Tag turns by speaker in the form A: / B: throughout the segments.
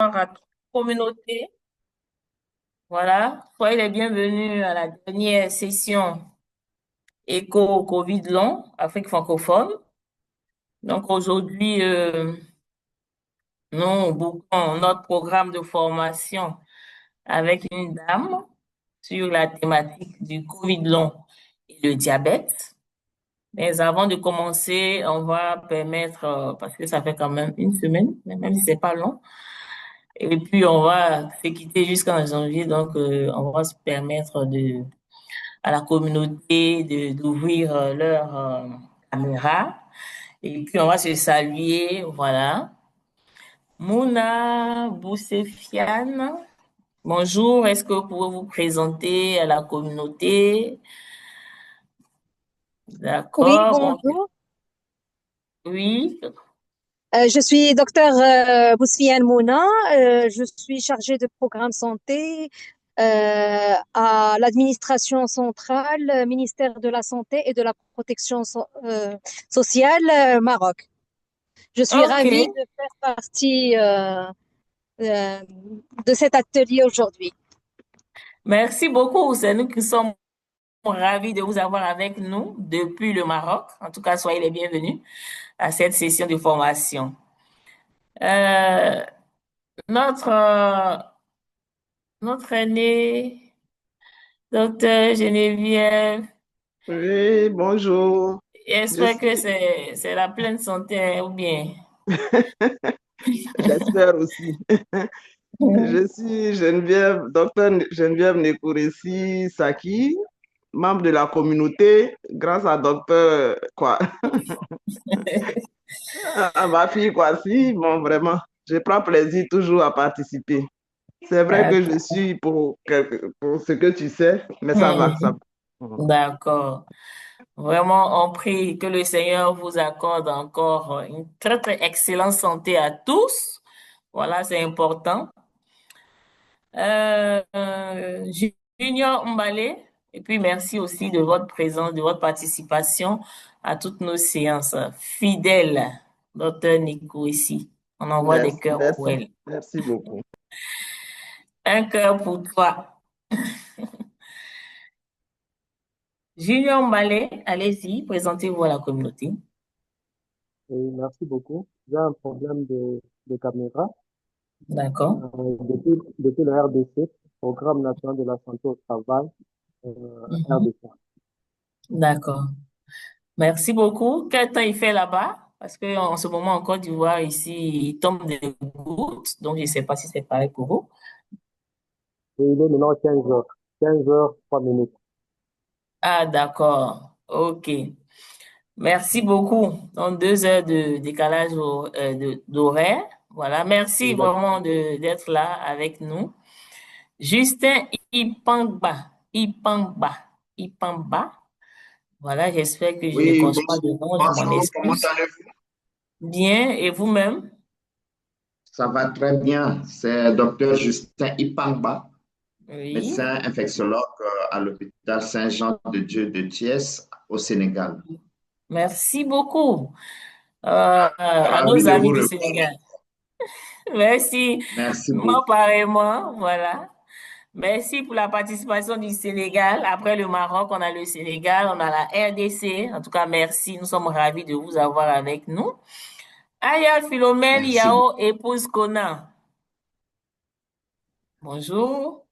A: bonsoir à toute la communauté. Voilà, soyez les bienvenus à la dernière session Éco Covid long, Afrique francophone. Donc aujourd'hui, nous bouclons notre programme de formation avec une dame sur la thématique du Covid long et le diabète. Mais avant de commencer, on va permettre, parce que ça fait quand même une semaine, même si c'est pas long, et puis on va se quitter jusqu'en janvier, donc on va se permettre à la communauté d'ouvrir leur caméra. Et puis, on va se saluer. Voilà. Mouna Boussefiane. Bonjour. Est-ce que vous pouvez vous présenter à la communauté?
B: Oui,
A: D'accord. Bon,
B: bonjour.
A: oui.
B: Je suis docteur Bousfiane Mouna. Je suis chargée de programme santé à l'administration centrale, ministère de la Santé et de la protection sociale, Maroc. Je suis
A: OK.
B: ravie de faire partie euh, de cet atelier aujourd'hui.
A: Merci beaucoup. C'est nous qui sommes ravis de vous avoir avec nous depuis le Maroc. En tout cas, soyez les bienvenus à cette session de formation. Euh, notre, euh, notre aîné, docteur Geneviève,
C: Oui, bonjour. Je
A: j'espère que
C: suis,
A: c'est la pleine santé, hein, ou bien.
C: j'espère aussi.
A: Mhm.
C: Je suis Geneviève, docteur Geneviève Nekouressi Saki, membre de la communauté, grâce à docteur, quoi, à ma fille, quoi, si, bon, vraiment, je prends plaisir toujours à participer. C'est vrai que je
A: D'accord.
C: suis pour ce que tu sais, mais ça va, ça
A: Mhm.
C: va.
A: D'accord. Vraiment, on prie que le Seigneur vous accorde encore une très, très excellente santé à tous. Voilà, c'est important. Junior Mbale, et puis merci aussi de votre présence, de votre participation à toutes nos séances. Fidèle, docteur Nico ici. On envoie des
C: Merci,
A: cœurs pour
C: merci,
A: elle.
C: merci beaucoup.
A: Un cœur pour toi. Junior Mbale, allez-y, présentez-vous à la communauté.
D: Oui, merci beaucoup. J'ai un problème de caméra.
A: D'accord.
D: Depuis le RDC, Programme national de la santé au travail,
A: Mhm.
D: RDC.
A: D'accord. Merci beaucoup. Quel temps il fait là-bas? Parce que en ce moment en Côte d'Ivoire, ici, il tombe des gouttes, donc je ne sais pas si c'est pareil pour vous.
D: Et il est maintenant 15 heures. 15 heures, 3 minutes.
A: Ah, d'accord. OK. Merci beaucoup. Donc, 2 heures de décalage d'horaire. Voilà. Merci
D: Exact.
A: vraiment d'être là avec nous. Justin Ipangba. Ipangba. Ipangba. Voilà. J'espère que je ne
E: Oui,
A: l'écorche pas de nom. Je m'en
E: bonjour, comment
A: excuse.
E: allez-vous?
A: Bien. Et vous-même?
E: Ça va très bien. C'est Dr Justin Ipangba,
A: Oui.
E: médecin infectiologue à l'hôpital Saint-Jean-de-Dieu de Thiès au Sénégal.
A: Merci beaucoup à
E: Ravi
A: nos
E: de vous
A: amis du
E: revoir.
A: Sénégal. Merci.
E: Merci
A: Moi,
E: beaucoup.
A: pareillement. Voilà. Merci pour la participation du Sénégal. Après le Maroc, on a le Sénégal, on a la RDC. En tout cas, merci. Nous sommes ravis de vous avoir avec nous. Aya Philomène
E: Merci beaucoup.
A: Yao, épouse Conan. Bonjour.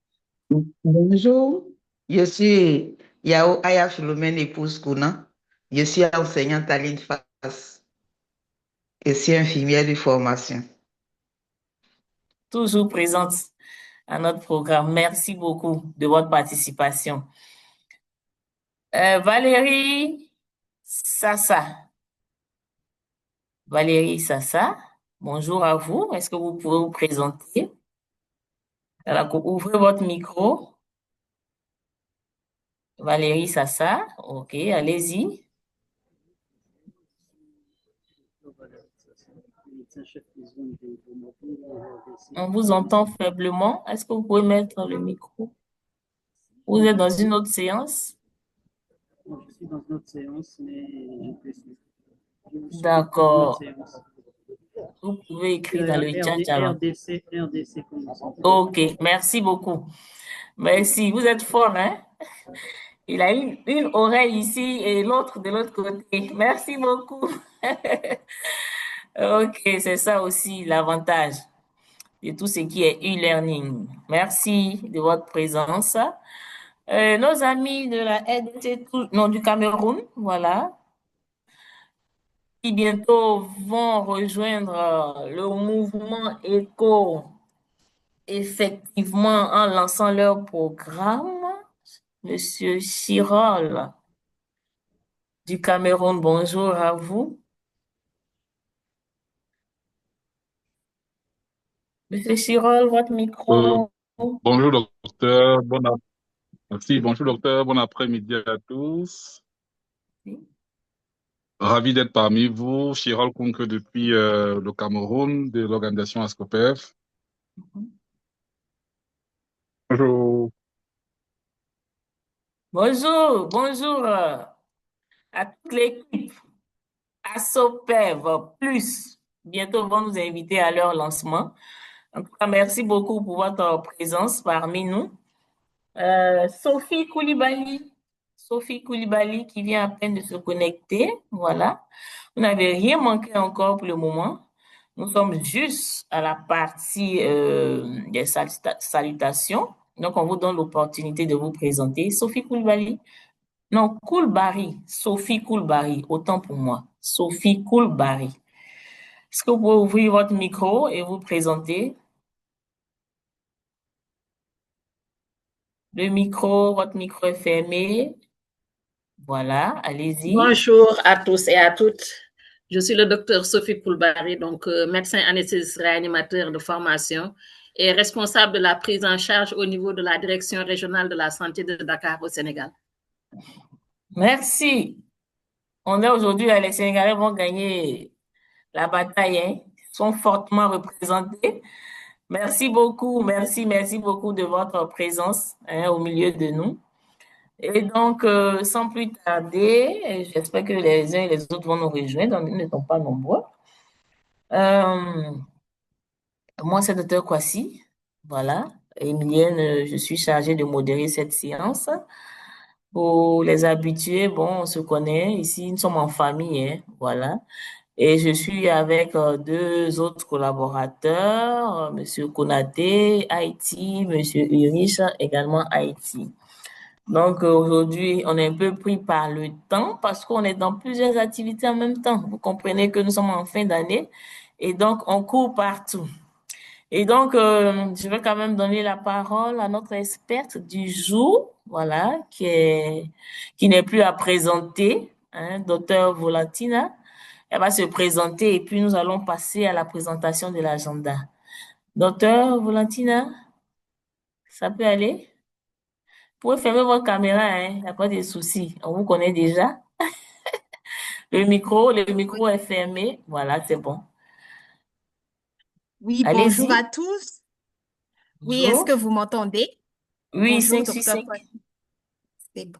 F: Bonjour, je suis Yao Aya Philomène, épouse Kouna. Je suis enseignante à l'INFAS et suis infirmière de formation.
A: Toujours présente à notre programme. Merci beaucoup de votre participation. Valérie Sassa. Valérie Sassa, bonjour à vous. Est-ce que vous pouvez vous présenter? Alors, ouvrez votre micro. Valérie Sassa, ok, allez-y. On vous entend faiblement. Est-ce que vous pouvez mettre le micro? Vous êtes dans une autre séance?
G: Je suis dans une autre séance, mais je peux suivre. Je vous suis dans une autre
A: D'accord.
G: séance.
A: Vous pouvez écrire dans le chat alors.
G: RDC comme santé.
A: Ok, merci beaucoup. Merci, vous êtes fort, hein? Il a une oreille ici et l'autre de l'autre côté. Merci beaucoup. Ok, c'est ça aussi l'avantage de tout ce qui est e-learning. Merci de votre présence. Nos amis de la RDC, non, du Cameroun, voilà, qui bientôt vont rejoindre le mouvement ECO, effectivement, en lançant leur programme. Monsieur Chirol du Cameroun, bonjour à vous. Monsieur Chirol, votre
H: Euh,
A: micro.
H: bonjour docteur, merci, bonjour docteur, bon après-midi à tous. Ravi d'être parmi vous, Chiral Kunke depuis le Cameroun, de l'organisation ASCOPEF. Bonjour.
A: Bonjour, bonjour à toute l'équipe ASOPEV Plus. Bientôt vont nous inviter à leur lancement. En tout cas, merci beaucoup pour votre présence parmi nous. Sophie Koulibaly qui vient à peine de se connecter. Voilà. Vous n'avez rien manqué encore pour le moment. Nous sommes juste à la partie des salutations. Donc, on vous donne l'opportunité de vous présenter. Sophie Koulibaly. Non, Koulibaly. Sophie Koulibaly. Autant pour moi. Sophie Koulibaly. Est-ce que vous pouvez ouvrir votre micro et vous présenter? Votre micro est fermé. Voilà, allez-y.
G: Bonjour à tous et à toutes. Je suis le docteur Sophie Koulibaly, donc médecin anesthésiste réanimateur de formation et responsable de la prise en charge au niveau de la direction régionale de la santé de Dakar au Sénégal.
A: Merci. On est aujourd'hui, les Sénégalais vont gagner la bataille, hein. Ils sont fortement représentés. Merci beaucoup, merci beaucoup de votre présence au milieu de nous. Et donc, sans plus tarder, j'espère que les uns et les autres vont nous rejoindre, nous ne sommes pas nombreux. Moi, c'est Dr. Kwasi, voilà. Emilienne, je suis chargée de modérer cette séance. Pour les habitués, bon, on se connaît, ici, nous sommes en famille, hein, voilà. Et je suis avec deux autres collaborateurs, Monsieur Konaté, Haïti, Monsieur Urich, également Haïti. Donc aujourd'hui, on est un peu pris par le temps parce qu'on est dans plusieurs activités en même temps. Vous comprenez que nous sommes en fin d'année et donc on court partout. Et donc, je vais quand même donner la parole à notre experte du jour, voilà, qui n'est plus à présenter, hein, Docteur Volantina. Elle va se présenter et puis nous allons passer à la présentation de l'agenda. Docteur Volantina, ça peut aller? Vous pouvez fermer votre caméra, hein, il n'y a pas de souci. On vous connaît déjà. Le micro est fermé. Voilà, c'est bon.
I: Oui,
A: Allez-y.
I: bonjour à tous. Oui,
A: Bonjour.
I: est-ce que vous m'entendez?
A: Oui,
I: Bonjour,
A: 5 sur
I: docteur
A: 5.
I: Kwasi. C'est bon.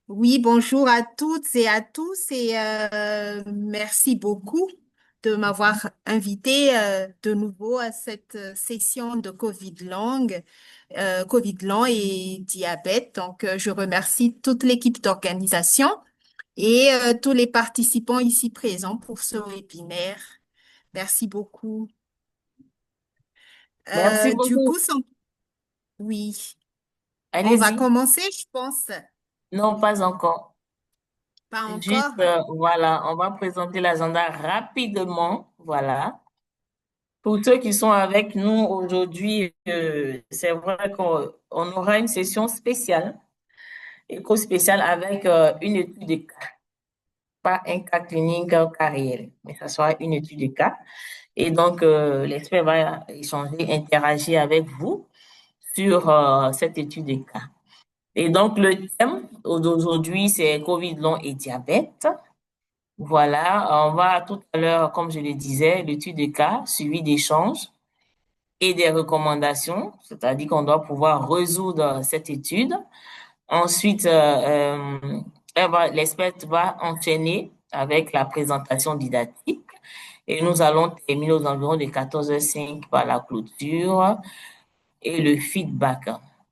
I: Oui, bonjour à toutes et à tous et merci beaucoup de m'avoir invité de nouveau à cette session de COVID long et diabète. Donc, je remercie toute l'équipe d'organisation et tous les participants ici présents pour ce webinaire. Merci beaucoup.
A: Merci
I: Du
A: beaucoup.
I: coup, oui, on va
A: Allez-y.
I: commencer, je pense.
A: Non, pas encore.
I: Pas
A: Juste,
I: encore.
A: voilà, on va présenter l'agenda rapidement. Voilà. Pour ceux qui sont avec nous aujourd'hui, c'est vrai qu'on aura une session spéciale, éco-spéciale avec une étude de cas. Pas un cas clinique, un cas réel, mais ça sera une étude de cas. Et donc, l'expert va échanger, interagir avec vous sur cette étude de cas. Et donc, le thème d'aujourd'hui, c'est COVID long et diabète. Voilà, on va tout à l'heure, comme je le disais, l'étude de cas, suivi d'échanges et des recommandations, c'est-à-dire qu'on doit pouvoir résoudre cette étude. Ensuite, l'expert va enchaîner avec la présentation didactique. Et nous allons terminer aux environs de 14h05 par la clôture et le feedback.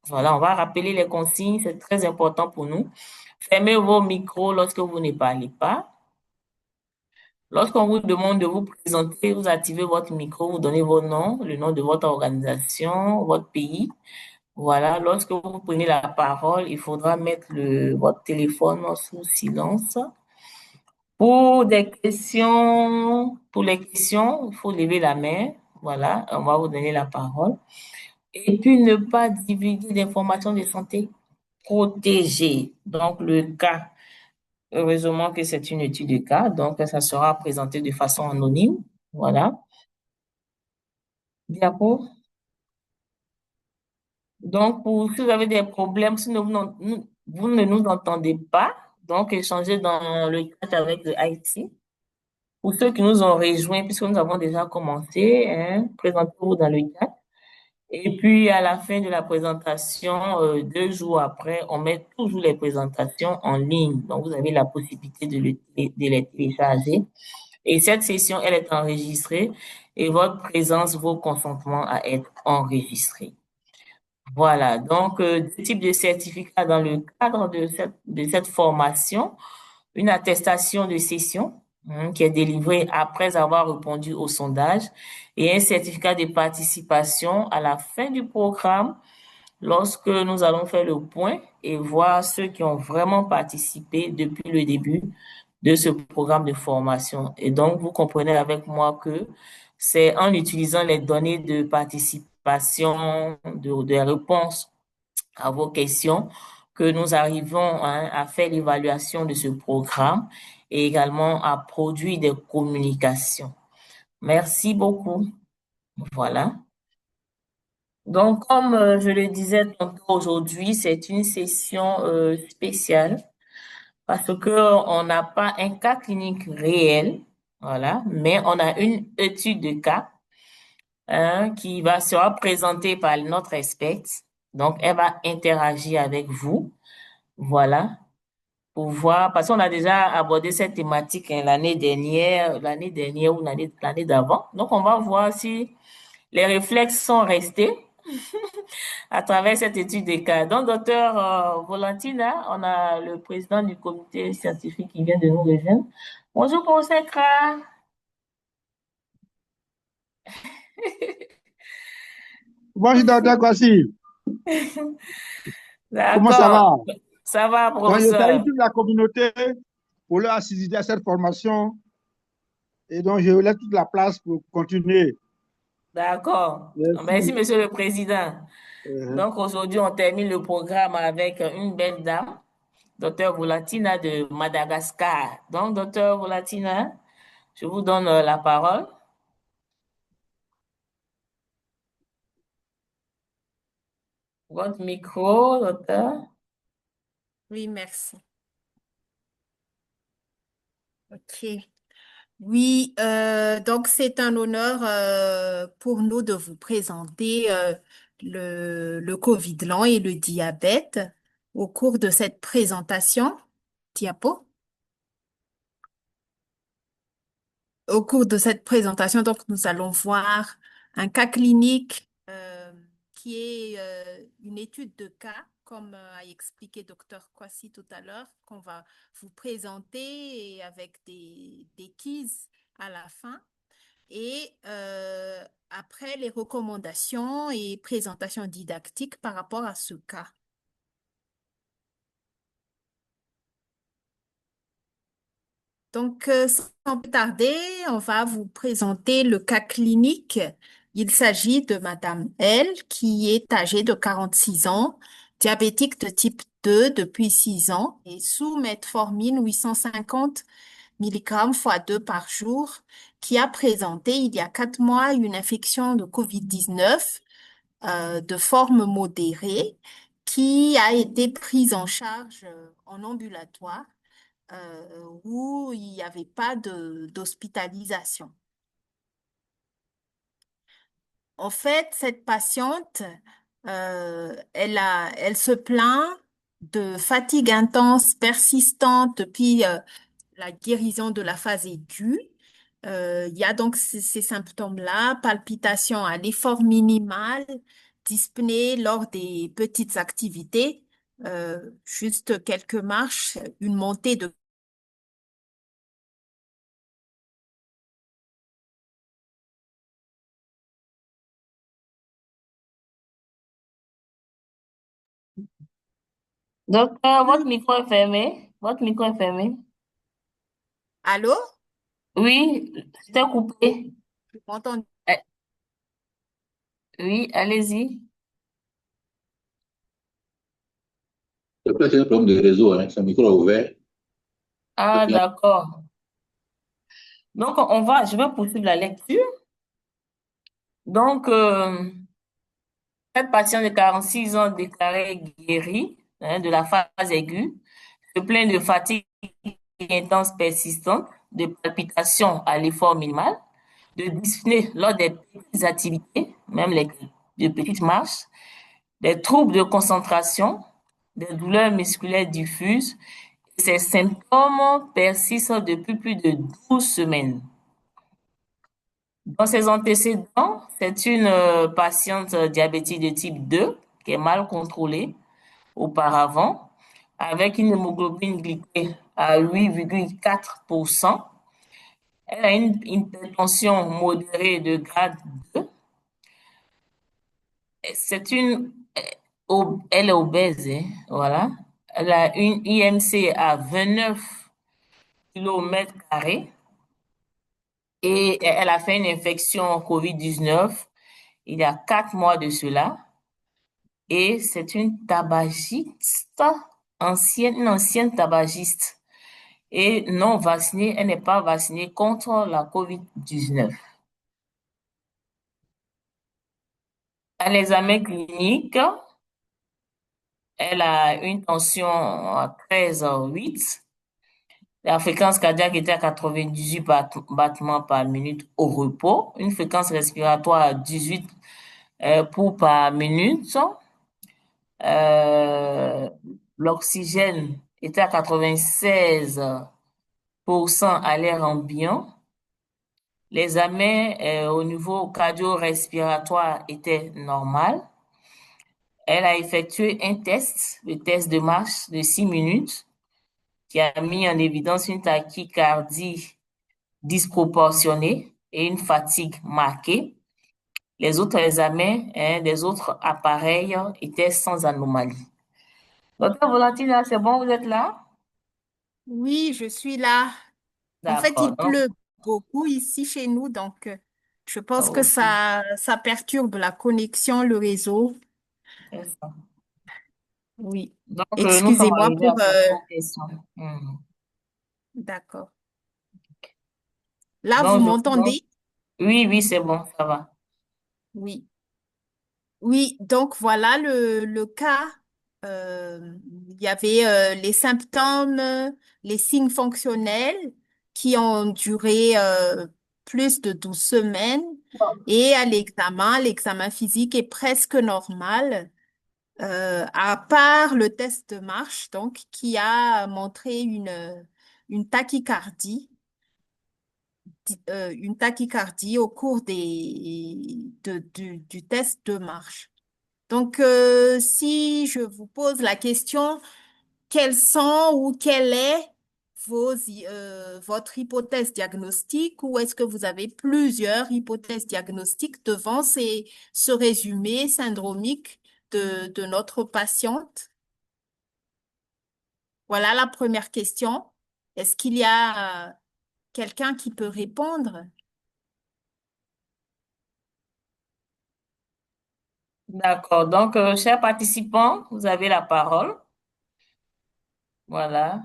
A: Voilà, on va rappeler les consignes, c'est très important pour nous. Fermez vos micros lorsque vous ne parlez pas. Lorsqu'on vous demande de vous présenter, vous activez votre micro, vous donnez vos noms, le nom de votre organisation, votre pays. Voilà, lorsque vous prenez la parole, il faudra mettre votre téléphone sous silence. Pour les questions, il faut lever la main. Voilà, on va vous donner la parole. Et puis, ne pas divulguer d'informations de santé protégées. Donc, le cas, heureusement que c'est une étude de cas, donc ça sera présenté de façon anonyme. Voilà. Diapo. Donc, si vous avez des problèmes, si vous ne nous entendez pas, donc échangez dans le chat avec le IT. Pour ceux qui nous ont rejoints, puisque nous avons déjà commencé, hein, présentez-vous dans le chat. Et puis, à la fin de la présentation, 2 jours après, on met toujours les présentations en ligne. Donc, vous avez la possibilité de les télécharger. Et cette session, elle est enregistrée et votre présence vaut consentement à être enregistrée. Voilà. Donc, 2 types de certificats dans le cadre de cette formation. Une attestation de session qui est délivrée après avoir répondu au sondage et un certificat de participation à la fin du programme lorsque nous allons faire le point et voir ceux qui ont vraiment participé depuis le début de ce programme de formation. Et donc, vous comprenez avec moi que c'est en utilisant les données de participation, de réponse à vos questions que nous arrivons à faire l'évaluation de ce programme et également à produire des communications. Merci beaucoup. Voilà. Donc, comme je le disais tantôt aujourd'hui, c'est une session spéciale parce que on n'a pas un cas clinique réel, voilà, mais on a une étude de cas qui sera présentée par notre experte. Donc, elle va interagir avec vous. Voilà, pour voir, parce qu'on a déjà abordé cette thématique l'année dernière ou l'année d'avant. Donc, on va voir si les réflexes sont restés à travers cette étude des cas. Donc, docteur Volantina, on a le président du comité scientifique qui vient de nous rejoindre. Bonjour, professeur Kra.
J: Bonjour, docteur Kwasi. Comment ça va?
A: D'accord. Ça va,
J: Donc, je
A: professeur.
J: salue toute la communauté pour leur assister à cette formation. Et donc, je laisse toute la place pour continuer.
A: D'accord. Merci, monsieur le président. Donc, aujourd'hui, on termine le programme avec une belle dame, docteur Volatina de Madagascar. Donc, docteur Volatina, je vous donne la parole. Votre micro, docteur.
I: Oui, merci. OK. Oui, donc c'est un honneur pour nous de vous présenter le Covid lent et le diabète au cours de cette présentation. Diapo. Au cours de cette présentation, donc, nous allons voir un cas clinique qui est une étude de cas, comme a expliqué Dr. Kwasi tout à l'heure, qu'on va vous présenter et avec des quiz à la fin. Et après, les recommandations et présentations didactiques par rapport à ce cas. Donc, sans plus tarder, on va vous présenter le cas clinique. Il s'agit de Madame L, qui est âgée de 46 ans, diabétique de type 2 depuis 6 ans et sous metformine 850 mg fois 2 par jour, qui a présenté il y a 4 mois une infection de COVID-19 de forme modérée, qui a été prise en charge en ambulatoire où il n'y avait pas d'hospitalisation. En fait, cette patiente, elle se plaint de fatigue intense persistante depuis la guérison de la phase aiguë. Il y a donc ces symptômes-là, palpitations à l'effort minimal, dyspnée lors des petites activités, juste quelques marches, une montée de...
A: Docteur, votre micro est fermé. Votre micro est fermé.
I: Allô?
A: Oui, c'était coupé.
I: Vous m'entendez?
A: Eh, Oui, allez-y.
K: Peut-être c'est un problème de réseau, hein. Son micro est ouvert.
A: Ah, d'accord. Donc, je vais poursuivre la lecture. Donc, cette patiente de 46 ans déclarée guérie de la phase aiguë se plaint de fatigue intense persistante, de palpitations à l'effort minimal, de dyspnée lors des petites activités, même les de petites marches, des troubles de concentration, des douleurs musculaires diffuses. Ces symptômes persistent depuis plus de 12 semaines. Dans ses antécédents, c'est une patiente diabétique de type 2 qui est mal contrôlée auparavant, avec une hémoglobine glycée à 8,4%. Elle a une hypertension modérée de grade 2. Elle est obèse, hein, voilà. Elle a une IMC à 29 km² et elle a fait une infection COVID-19 il y a 4 mois de cela. Et c'est une tabagiste une ancienne tabagiste. Et non vaccinée, elle n'est pas vaccinée contre la COVID-19. À l'examen clinique, elle a une tension à 13,8. La fréquence cardiaque était à 98 battements par minute au repos. Une fréquence respiratoire à 18 pour par minute. Euh, L'oxygène était à 96% à l'air ambiant. L'examen au niveau cardio-respiratoire était normal. Elle a effectué un test, le test de marche de 6 minutes, qui a mis en évidence une tachycardie disproportionnée et une fatigue marquée. Les autres examens des autres appareils étaient sans anomalie. Docteur Valentine, c'est bon, vous êtes là?
I: Oui, je suis là. En fait,
A: D'accord.
I: il pleut beaucoup ici chez nous, donc je pense que
A: Ok,
I: ça perturbe la connexion, le réseau.
A: c'est ça.
I: Oui.
A: Donc, nous sommes
I: Excusez-moi
A: arrivés
I: pour...
A: à cette question. Mhm.
I: D'accord. Là, vous
A: Donc,
I: m'entendez?
A: oui, oui, c'est bon, ça va.
I: Oui. Oui, donc voilà le cas. Il y avait les symptômes, les signes fonctionnels qui ont duré plus de 12 semaines. Et à l'examen physique est presque normal, à part le test de marche, donc, qui a montré une tachycardie au cours du test de marche. Donc, si je vous pose la question, quelles sont ou quelle est votre hypothèse diagnostique, ou est-ce que vous avez plusieurs hypothèses diagnostiques devant ce résumé syndromique de notre patiente? Voilà la première question. Est-ce qu'il y a quelqu'un qui peut répondre?
A: D'accord. Donc, chers participants, vous avez la parole. Voilà.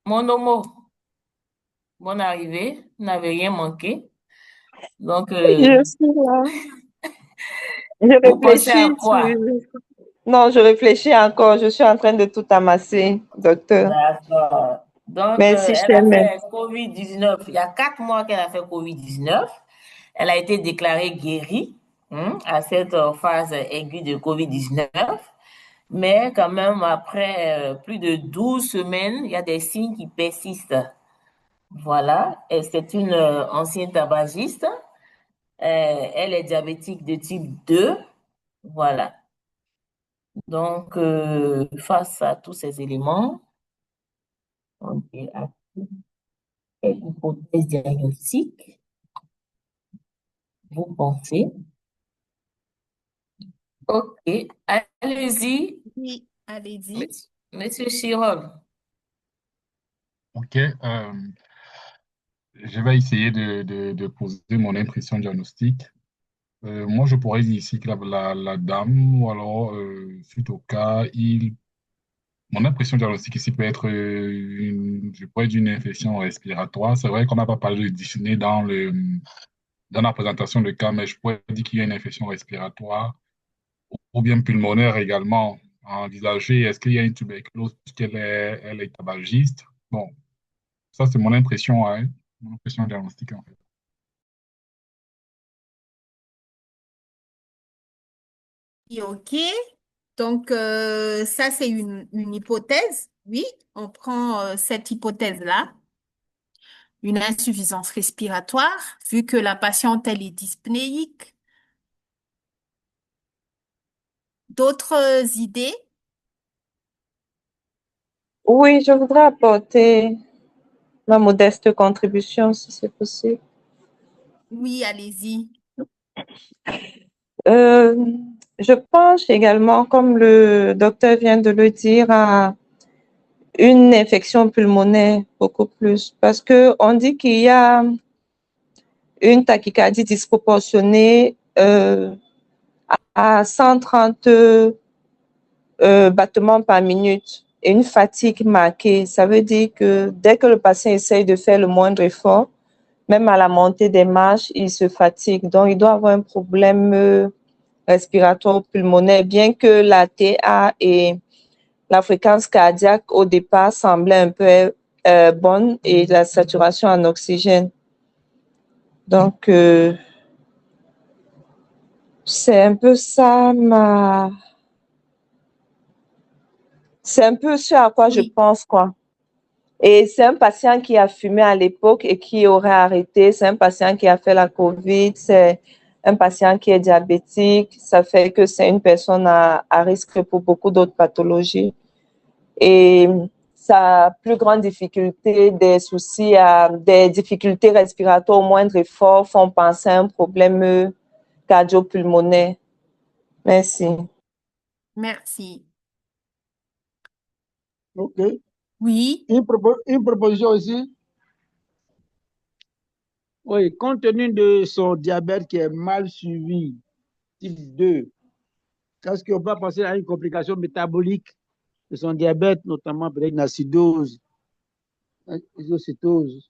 A: Mon homo, bonne arrivée. Vous n'avez rien manqué. Donc,
L: Je suis là. Je
A: vous pensez à
L: réfléchis.
A: quoi?
L: Non, je réfléchis encore. Je suis en train de tout amasser, docteur.
A: D'accord. Donc,
L: Merci,
A: elle a
L: Chemel.
A: fait COVID-19. Il y a 4 mois qu'elle a fait COVID-19. Elle a été déclarée guérie à cette phase aiguë de COVID-19. Mais quand même, après plus de 12 semaines, il y a des signes qui persistent. Voilà, et c'est une ancienne tabagiste. Elle est diabétique de type 2. Voilà. Donc, face à tous ces éléments, on est à quelle hypothèse diagnostique vous pensez? OK, allez-y,
I: Oui, allez-y.
A: Monsieur Chirol.
H: OK. Je vais essayer de poser mon impression diagnostique. Moi, je pourrais dire ici que la dame, ou alors, suite au cas, mon impression diagnostique ici peut être je pourrais dire une infection respiratoire. C'est vrai qu'on n'a pas parlé de dyspnée dans la présentation de cas, mais je pourrais dire qu'il y a une infection respiratoire ou bien pulmonaire également envisagée. Est-ce qu'il y a une tuberculose elle est tabagiste? Bon, ça, c'est mon impression, hein, mon impression diagnostique, en fait.
I: Oui, OK. Donc, ça, c'est une hypothèse. Oui, on prend cette hypothèse-là, une insuffisance respiratoire, vu que la patiente, elle est dyspnéique. D'autres idées?
L: Oui, je voudrais apporter ma modeste contribution, si c'est possible.
I: Oui, allez-y.
L: Euh, je pense également, comme le docteur vient de le dire, à une infection pulmonaire beaucoup plus, parce que on dit qu'il y a une tachycardie disproportionnée à 130 battements par minute et une fatigue marquée. Ça veut dire que dès que le patient essaye de faire le moindre effort, même à la montée des marches, il se fatigue. Donc, il doit avoir un problème respiratoire pulmonaire, bien que la TA et la fréquence cardiaque au départ semblaient un peu bonne et la saturation en oxygène. Donc, c'est un peu ça c'est un peu ce à quoi je pense, quoi. Et c'est un patient qui a fumé à l'époque et qui aurait arrêté. C'est un patient qui a fait la COVID. C'est un patient qui est diabétique. Ça fait que c'est une personne à risque pour beaucoup d'autres pathologies. Et sa plus grande difficulté, des soucis, des difficultés respiratoires au moindre effort font penser à un problème cardio-pulmonaire. Merci.
I: Merci.
J: OK.
I: Oui.
J: Une proposition aussi. Oui, compte tenu de son diabète qui est mal suivi, type 2, est-ce qu'on peut penser à une complication métabolique de son diabète, notamment peut-être une acidose, une isocétose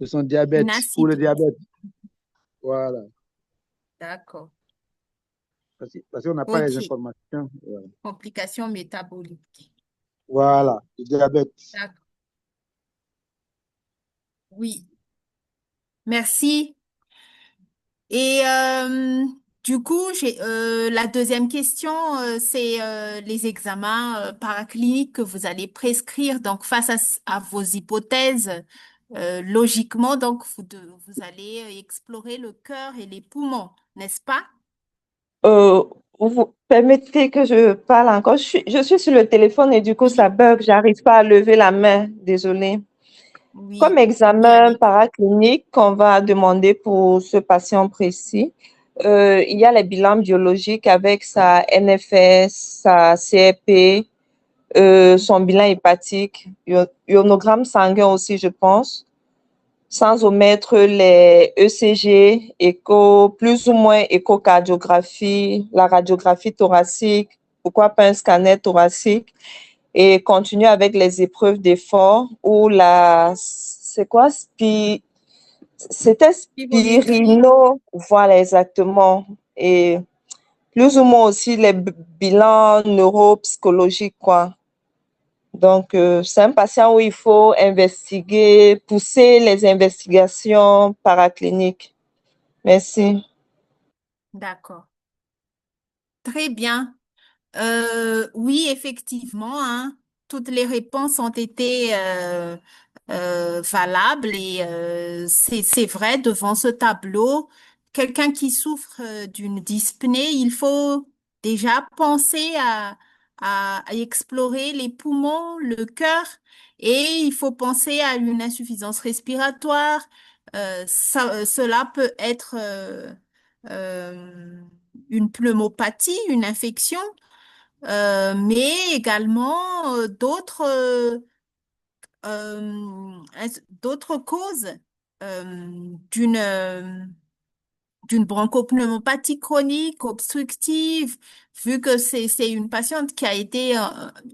J: de son diabète,
I: Une
J: pour le
I: acidose.
J: diabète? Voilà.
I: D'accord.
J: Parce qu'on n'a pas les
I: OK.
J: informations. Voilà.
I: Complications métaboliques.
J: Voilà, le diabète.
I: D'accord. Oui. Merci. Et du coup, la deuxième question, c'est les examens paracliniques que vous allez prescrire. Donc, face à vos hypothèses, logiquement, donc, vous allez explorer le cœur et les poumons, n'est-ce pas?
L: Vous permettez que je parle encore? Je suis sur le téléphone et du coup, ça bug. J'arrive pas à lever la main. Désolée. Comme
I: Oui,
L: examen paraclinique qu'on va demander pour ce patient précis, il y a les bilans biologiques avec sa NFS, sa CRP, son bilan hépatique, ionogramme sanguin aussi, je pense, sans omettre les ECG, écho, plus ou moins échocardiographie, la radiographie thoracique, pourquoi pas un scanner thoracique, et continuer avec les épreuves d'effort ou c'est quoi, c'était
I: Spirométrie.
L: Spirino, voilà exactement, et plus ou moins aussi les bilans neuropsychologiques, quoi. Donc, c'est un patient où il faut investiguer, pousser les investigations paracliniques. Merci.
I: D'accord. Très bien. Oui, effectivement, hein, toutes les réponses ont été valable et c'est vrai, devant ce tableau, quelqu'un qui souffre d'une dyspnée, il faut déjà penser à explorer les poumons, le cœur, et il faut penser à une insuffisance respiratoire. Cela peut être euh, une pneumopathie, une infection, mais également d'autres causes d'une bronchopneumopathie chronique obstructive, vu que c'est une patiente qui a été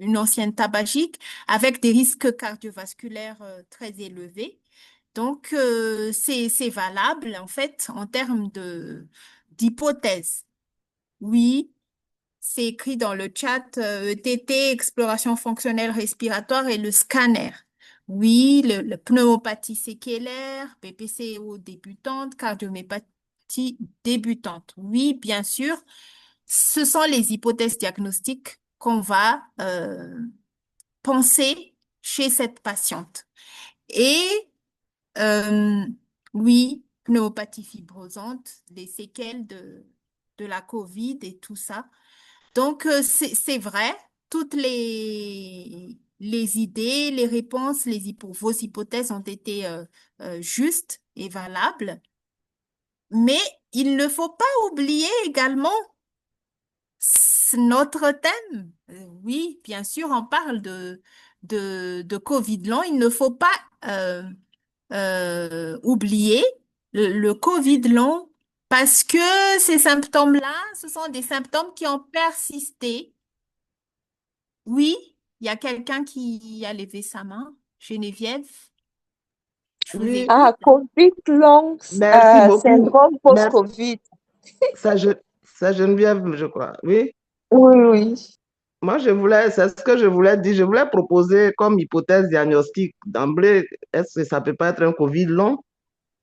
I: une ancienne tabagique avec des risques cardiovasculaires très élevés. Donc, c'est valable, en fait, en termes d'hypothèse. Oui, c'est écrit dans le chat, ETT, exploration fonctionnelle respiratoire et le scanner. Oui, le pneumopathie séquelaire, BPCO débutante, cardiomyopathie débutante. Oui, bien sûr, ce sont les hypothèses diagnostiques qu'on va penser chez cette patiente. Et euh, oui, pneumopathie fibrosante, les séquelles de la COVID et tout ça. Donc, c'est vrai, toutes les idées, les réponses, vos hypothèses ont été justes et valables, mais il ne faut pas oublier également notre thème. Oui, bien sûr, on parle de Covid long. Il ne faut pas oublier le Covid long parce que ces symptômes-là, ce sont des symptômes qui ont persisté. Oui, il y a quelqu'un qui a levé sa main. Geneviève, je vous
C: Oui,
I: écoute.
L: Ah, COVID long,
C: merci beaucoup.
L: syndrome
C: Merci.
L: post-COVID.
C: Ça, ça, Geneviève, je crois. Oui.
L: Oui, oui.
C: Moi, c'est ce que je voulais dire. Je voulais proposer comme hypothèse diagnostique d'emblée, est-ce que ça peut pas être un COVID long,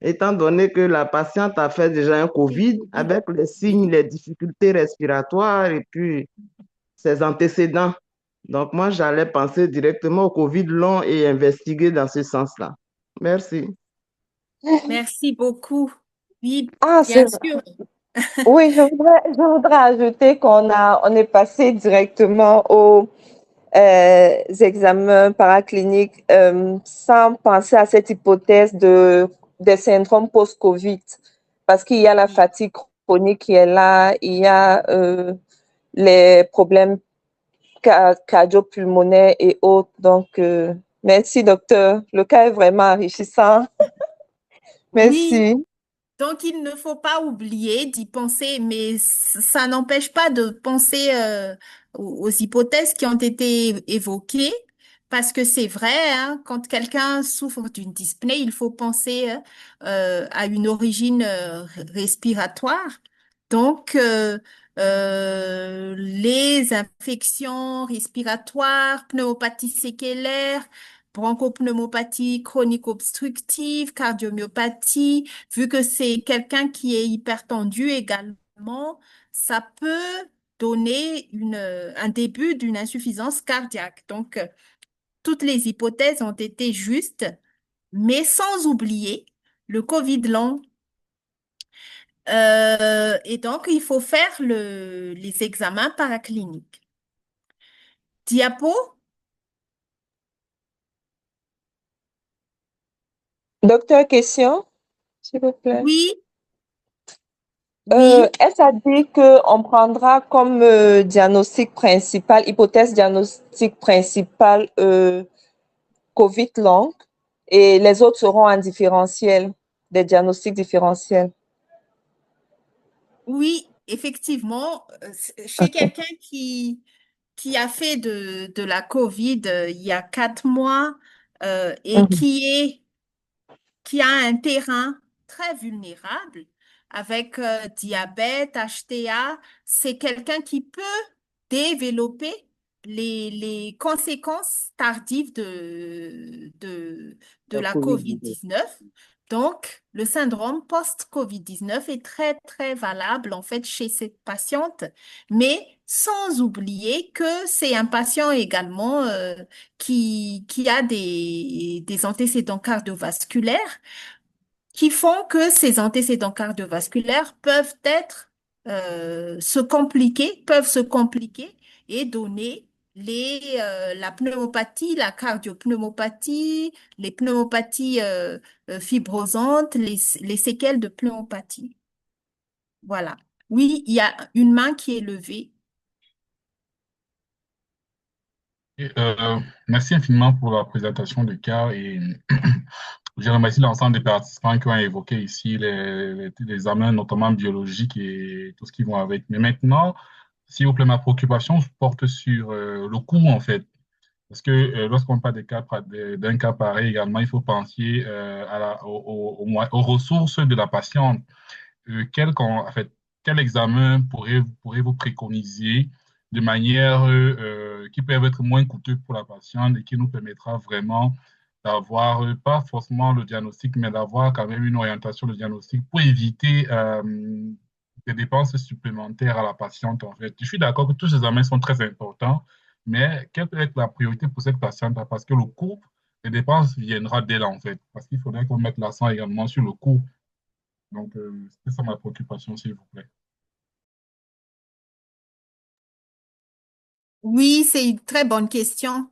C: étant donné que la patiente a fait déjà un COVID avec les signes, les difficultés respiratoires et puis ses antécédents. Donc, moi, j'allais penser directement au COVID long et investiguer dans ce sens-là. Merci.
I: Merci beaucoup. Oui,
L: Ah,
I: bien sûr.
L: oui, je voudrais ajouter on est passé directement aux examens paracliniques sans penser à cette hypothèse des syndromes post-COVID. Parce qu'il y a la fatigue chronique qui est là, il y a les problèmes cardio-pulmonaires et autres. Donc, merci, docteur. Le cas est vraiment enrichissant.
I: Oui,
L: Merci.
I: donc il ne faut pas oublier d'y penser, mais ça n'empêche pas de penser aux hypothèses qui ont été évoquées, parce que c'est vrai, hein, quand quelqu'un souffre d'une dyspnée, il faut penser à une origine respiratoire. Donc, les infections respiratoires, pneumopathie séquelaire, bronchopneumopathie chronique obstructive, cardiomyopathie, vu que c'est quelqu'un qui est hypertendu également, ça peut donner un début d'une insuffisance cardiaque. Donc, toutes les hypothèses ont été justes, mais sans oublier le Covid long. Et donc, il faut faire les examens paracliniques. Diapo?
L: Docteur, question, s'il vous plaît.
I: Oui, oui.
L: Elle a dit qu'on prendra comme diagnostic principal, hypothèse diagnostic principale COVID long et les autres seront en différentiel, des diagnostics différentiels.
I: Oui, effectivement, chez quelqu'un qui a fait de la COVID il y a 4 mois et
L: Mhm.
I: qui a un terrain très vulnérable avec diabète, HTA, c'est quelqu'un qui peut développer les conséquences tardives de
J: La
I: la
J: COVID-19.
I: COVID-19. Donc, le syndrome post-COVID-19 est très, très valable en fait chez cette patiente, mais sans oublier que c'est un patient également qui a des antécédents cardiovasculaires qui font que ces antécédents cardiovasculaires peuvent se compliquer et donner la pneumopathie, la cardiopneumopathie, les pneumopathies fibrosantes, les séquelles de pneumopathie. Voilà. Oui, il y a une main qui est levée.
H: Et, merci infiniment pour la présentation de cas et je remercie l'ensemble des participants qui ont évoqué ici les examens, notamment biologiques et tout ce qui va avec. Mais maintenant, s'il vous plaît, ma préoccupation porte sur le coût, en fait. Parce que lorsqu'on parle d'un cas pareil également, il faut penser aux ressources de la patiente. En fait, quel examen pourrez-vous préconiser de manière qui peut être moins coûteux pour la patiente et qui nous permettra vraiment d'avoir, pas forcément le diagnostic, mais d'avoir quand même une orientation de diagnostic pour éviter des dépenses supplémentaires à la patiente, en fait. Je suis d'accord que tous ces examens sont très importants, mais quelle peut être la priorité pour cette patiente? Parce que le coût des dépenses viendra d'elle, en fait. Parce qu'il faudrait qu'on mette l'accent également sur le coût. Donc, c'est ça ma préoccupation, s'il vous plaît.
I: Oui, c'est une très bonne question.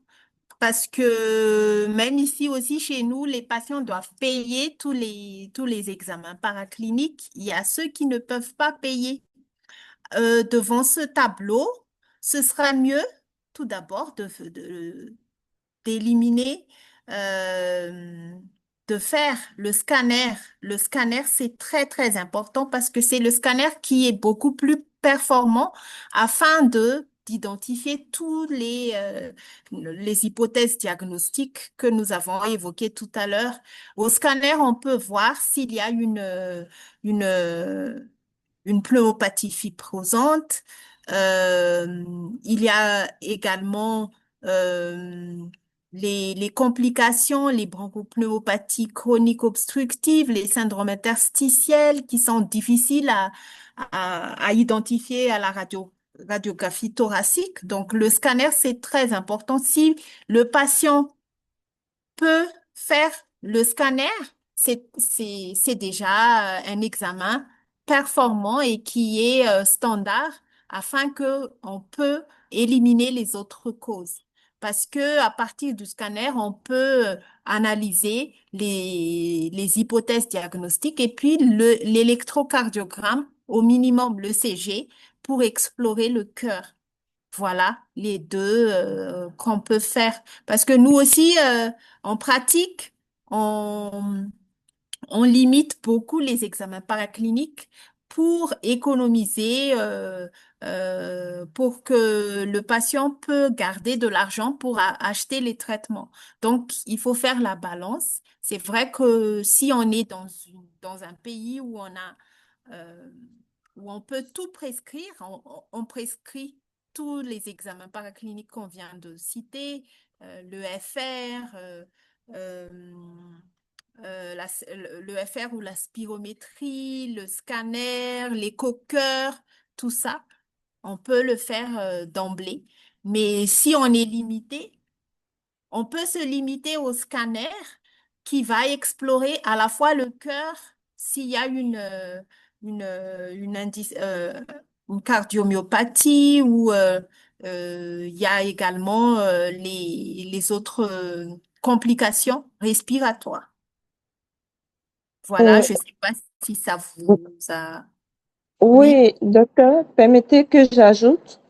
I: Parce que même ici aussi chez nous, les patients doivent payer tous les examens paracliniques. Il y a ceux qui ne peuvent pas payer. Devant ce tableau, ce sera mieux tout d'abord d'éliminer, euh, de faire le scanner. Le scanner, c'est très, très important parce que c'est le scanner qui est beaucoup plus performant afin d'identifier tous les hypothèses diagnostiques que nous avons évoquées tout à l'heure. Au scanner, on peut voir s'il y a une, une pneumopathie fibrosante. Il y a également euh, les complications, les bronchopneumopathies chroniques obstructives, les syndromes interstitiels qui sont difficiles à identifier à la radiographie thoracique. Donc, le scanner, c'est très important. Si le patient peut faire le scanner, c'est déjà un examen performant et qui est standard afin que on peut éliminer les autres causes. Parce que à partir du scanner, on peut analyser les hypothèses diagnostiques et puis l'électrocardiogramme, au minimum le CG, pour explorer le cœur. Voilà les deux qu'on peut faire. Parce que nous aussi, en pratique, on, on limite beaucoup les examens paracliniques pour économiser, pour que le patient peut garder de l'argent pour acheter les traitements. Donc, il faut faire la balance. C'est vrai que si on est dans un pays où euh, où on peut tout prescrire, on prescrit tous les examens paracliniques qu'on vient de citer, le FR, euh, le FR ou la spirométrie, le scanner, l'écho-cœur, tout ça, on peut le faire d'emblée. Mais si on est limité, on peut se limiter au scanner qui va explorer à la fois le cœur, s'il y a une cardiomyopathie ou il y a également les autres complications respiratoires. Voilà,
L: Euh,
I: je ne sais pas si ça vous a... Oui,
L: oui, docteur, permettez que j'ajoute,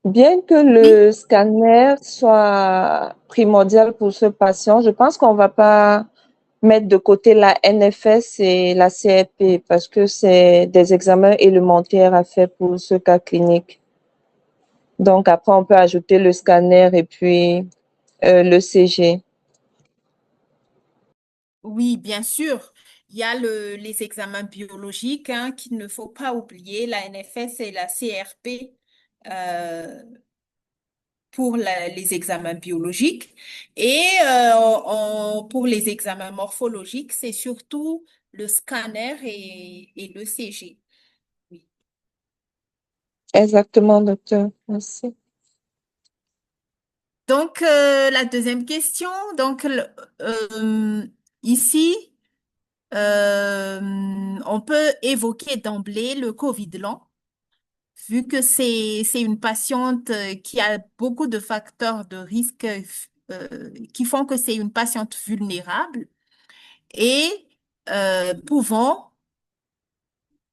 L: bien que
I: oui.
L: le scanner soit primordial pour ce patient, je pense qu'on ne va pas mettre de côté la NFS et la CRP parce que c'est des examens élémentaires à faire pour ce cas clinique. Donc après, on peut ajouter le scanner et puis le CG.
I: Oui, bien sûr. Il y a les examens biologiques hein, qu'il ne faut pas oublier, la NFS et la CRP. Euh, pour les examens biologiques. Et pour les examens morphologiques, c'est surtout le scanner et le CG. Oui.
L: Exactement, docteur. Merci.
I: Donc, la deuxième question. Donc, ici, on peut évoquer d'emblée le Covid long, vu que c'est une patiente qui a beaucoup de facteurs de risque qui font que c'est une patiente vulnérable et pouvant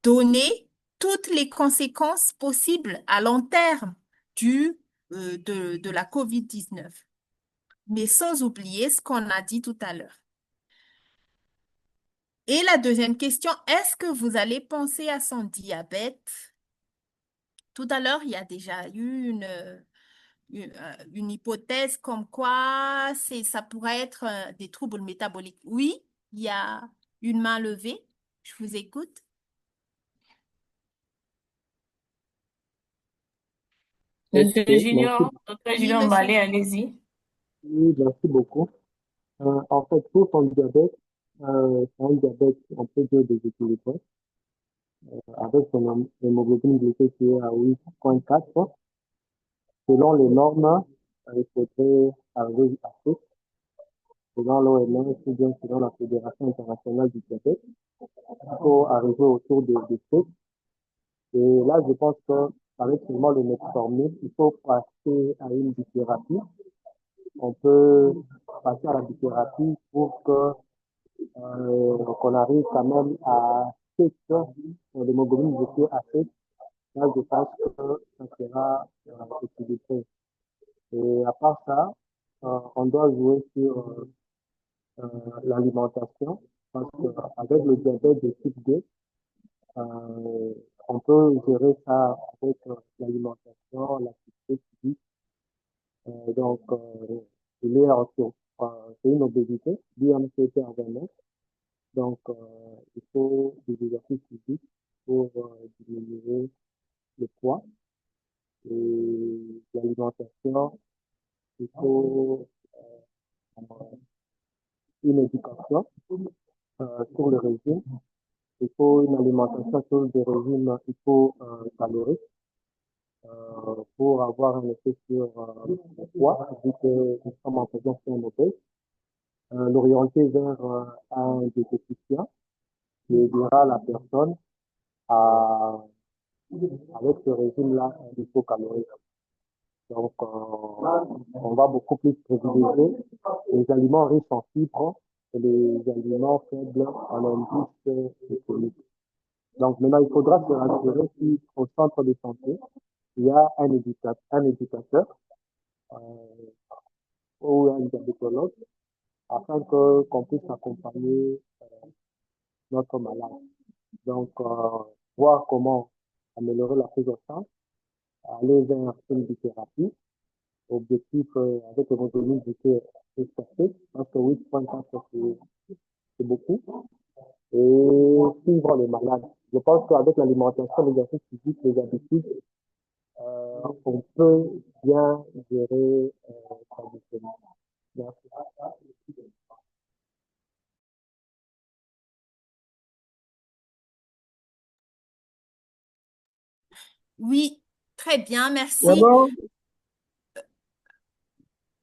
I: donner toutes les conséquences possibles à long terme de la COVID-19. Mais sans oublier ce qu'on a dit tout à l'heure. Et la deuxième question, est-ce que vous allez penser à son diabète? Tout à l'heure, il y a déjà eu une hypothèse comme quoi ça pourrait être des troubles métaboliques. Oui, il y a une main levée. Je vous écoute.
A: Monsieur
D: Ok,
A: Junior,
D: merci.
A: docteur
I: Oui,
A: Junior
I: monsieur.
A: Mbalé, allez-y.
D: Oui, merci beaucoup. En fait, pour son diabète, c'est un diabète, on peut dire déséquilibré, avec son hémoglobine glycée qui est à 8,4. Selon les normes, il faudrait arriver à 6. Selon l'OMS ou bien selon la Fédération internationale du diabète, il faut arriver autour de 6. Et là, je pense qu'avec seulement le metformine, il faut passer à une bithérapie. On peut passer à la bithérapie pour qu'on arrive quand même à 7, l'hémoglobine glycée à 7. Là, je pense que ça sera équilibré. Et à part ça, on doit jouer sur l'alimentation, parce qu'avec le diabète de type 2, on peut gérer ça avec l'alimentation, l'activité physique. Donc, il est c'est une obésité, l'IMC à 29. Donc, il faut des exercices physiques pour diminuer le poids. Et l'alimentation, il faut une éducation sur le régime. Il faut une alimentation sur des régimes hypocaloriques pour avoir un effet sur le poids, vu que nous sommes en présence d'un obèse. L'orienter vers un diététicien qui aidera la personne avec ce régime-là hypocalorique. Donc, on va beaucoup plus privilégier les aliments riches en fibres et les aliments faibles en indice glycémique. Donc, maintenant, il faudra se rassurer qu'au centre de santé, il y a un éducateur ou un diabétologue afin qu'on puisse accompagner notre malade. Donc, voir comment améliorer la prise en charge, aller vers une bithérapie. Objectif avec l'hémoglobine glycée respectée, parce que 8,4 c'est beaucoup. Et suivre les malades. Je pense qu'avec l'alimentation, l'exercice physique, les habitudes, on peut bien gérer sa glycémie. Merci.
I: Oui, très bien, merci.
J: C'est bon?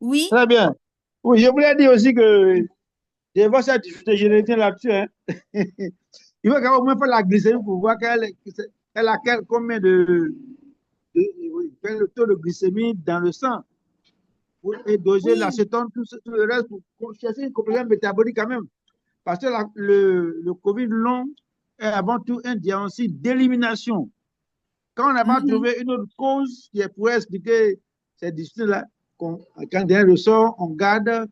I: Oui,
J: Très bien. Oui, je voulais dire aussi que je vois cette difficulté génétique là-dessus. Hein. Il faut quand même au moins faire la glycémie pour voir elle a combien oui, quel est le taux de glycémie dans le sang. Et doser
I: oui,
J: l'acétone, tout le reste pour chercher une composante métabolique quand même. Parce que le Covid long est avant tout un diagnostic d'élimination. Quand on n'a pas trouvé une autre cause qui pourrait expliquer cette difficulté-là, quand il ressort, on garde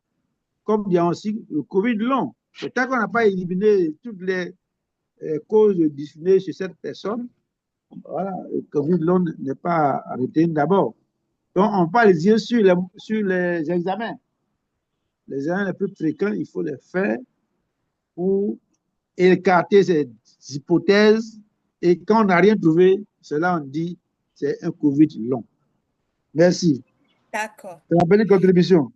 J: comme diagnostic le Covid long. Et tant qu'on n'a pas éliminé toutes les causes de dyspnée chez cette personne, voilà, le Covid long n'est pas arrêté d'abord. Donc, on parle les yeux sur les examens. Les examens les plus fréquents, il faut les faire pour écarter ces hypothèses. Et quand on n'a rien trouvé, cela on dit c'est un Covid long. Merci.
I: D'accord.
J: C'est ma petite contribution.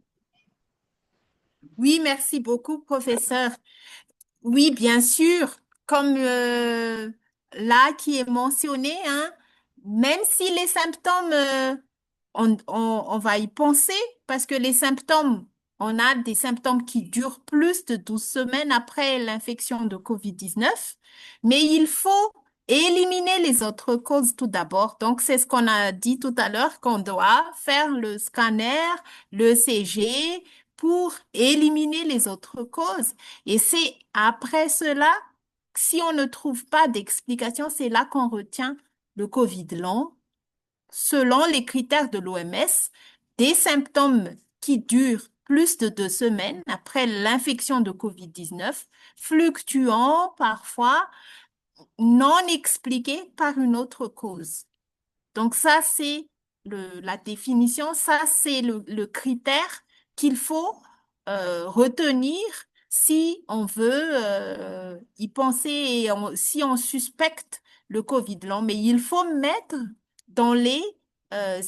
I: Oui, merci beaucoup, professeur. Oui, bien sûr, comme là qui est mentionné, hein, même si les symptômes, on va y penser, parce que les symptômes, on a des symptômes qui durent plus de 12 semaines après l'infection de COVID-19, mais il faut éliminer les autres causes tout d'abord. Donc, c'est ce qu'on a dit tout à l'heure, qu'on doit faire le scanner, le CG, pour éliminer les autres causes. Et c'est après cela, si on ne trouve pas d'explication, c'est là qu'on retient le COVID long, selon les critères de l'OMS, des symptômes qui durent plus de 2 semaines après l'infection de COVID-19, fluctuant parfois, non expliqués par une autre cause. Donc ça, c'est la définition, ça, c'est le critère qu'il faut retenir si on veut y penser et si on suspecte le COVID long. Mais il faut mettre dans les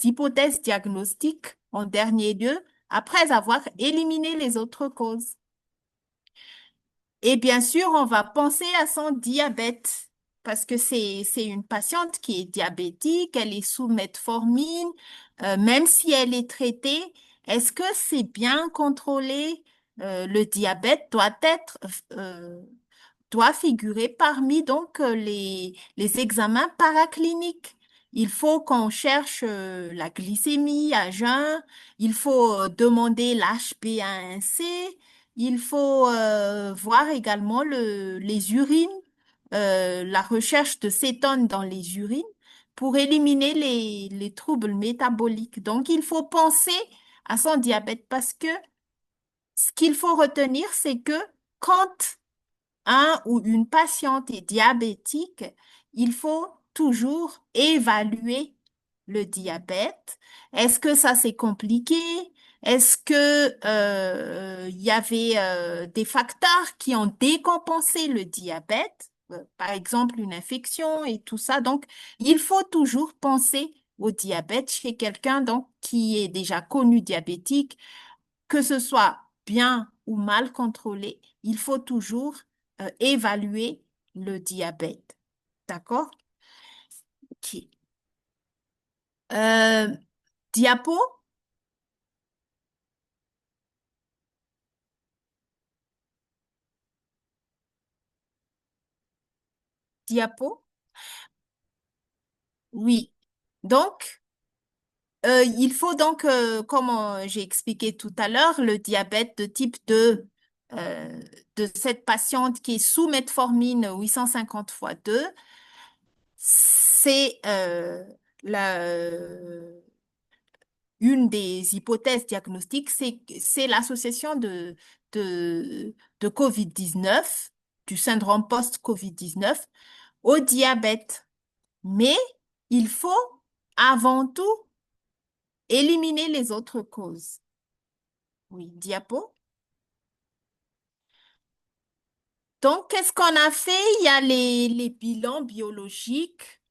I: hypothèses diagnostiques en dernier lieu, après avoir éliminé les autres causes. Et bien sûr, on va penser à son diabète parce que c'est une patiente qui est diabétique, elle est sous metformine, même si elle est traitée, est-ce que c'est bien contrôlé? Le diabète euh, doit figurer parmi donc les examens paracliniques. Il faut qu'on cherche la glycémie à jeun, il faut demander l'HbA1c, il faut voir également les urines, la recherche de cétone dans les urines pour éliminer les troubles métaboliques. Donc, il faut penser à son diabète parce que ce qu'il faut retenir, c'est que quand un ou une patiente est diabétique, il faut toujours évaluer le diabète. Est-ce que ça c'est compliqué? Est-ce que il y avait des facteurs qui ont décompensé le diabète, par exemple une infection et tout ça. Donc, il faut toujours penser au diabète chez quelqu'un donc qui est déjà connu diabétique, que ce soit bien ou mal contrôlé, il faut toujours évaluer le diabète. D'accord? Ok. Euh, diapo? Diapo? Oui. Donc, il faut donc, comme j'ai expliqué tout à l'heure, le diabète de type 2 de cette patiente qui est sous metformine 850 fois 2, c'est une des hypothèses diagnostiques, c'est l'association de COVID-19, du syndrome post-COVID-19, au diabète. Mais il faut avant tout éliminer les autres causes. Oui, diapo. Donc, qu'est-ce qu'on a fait? Il y a les bilans biologiques,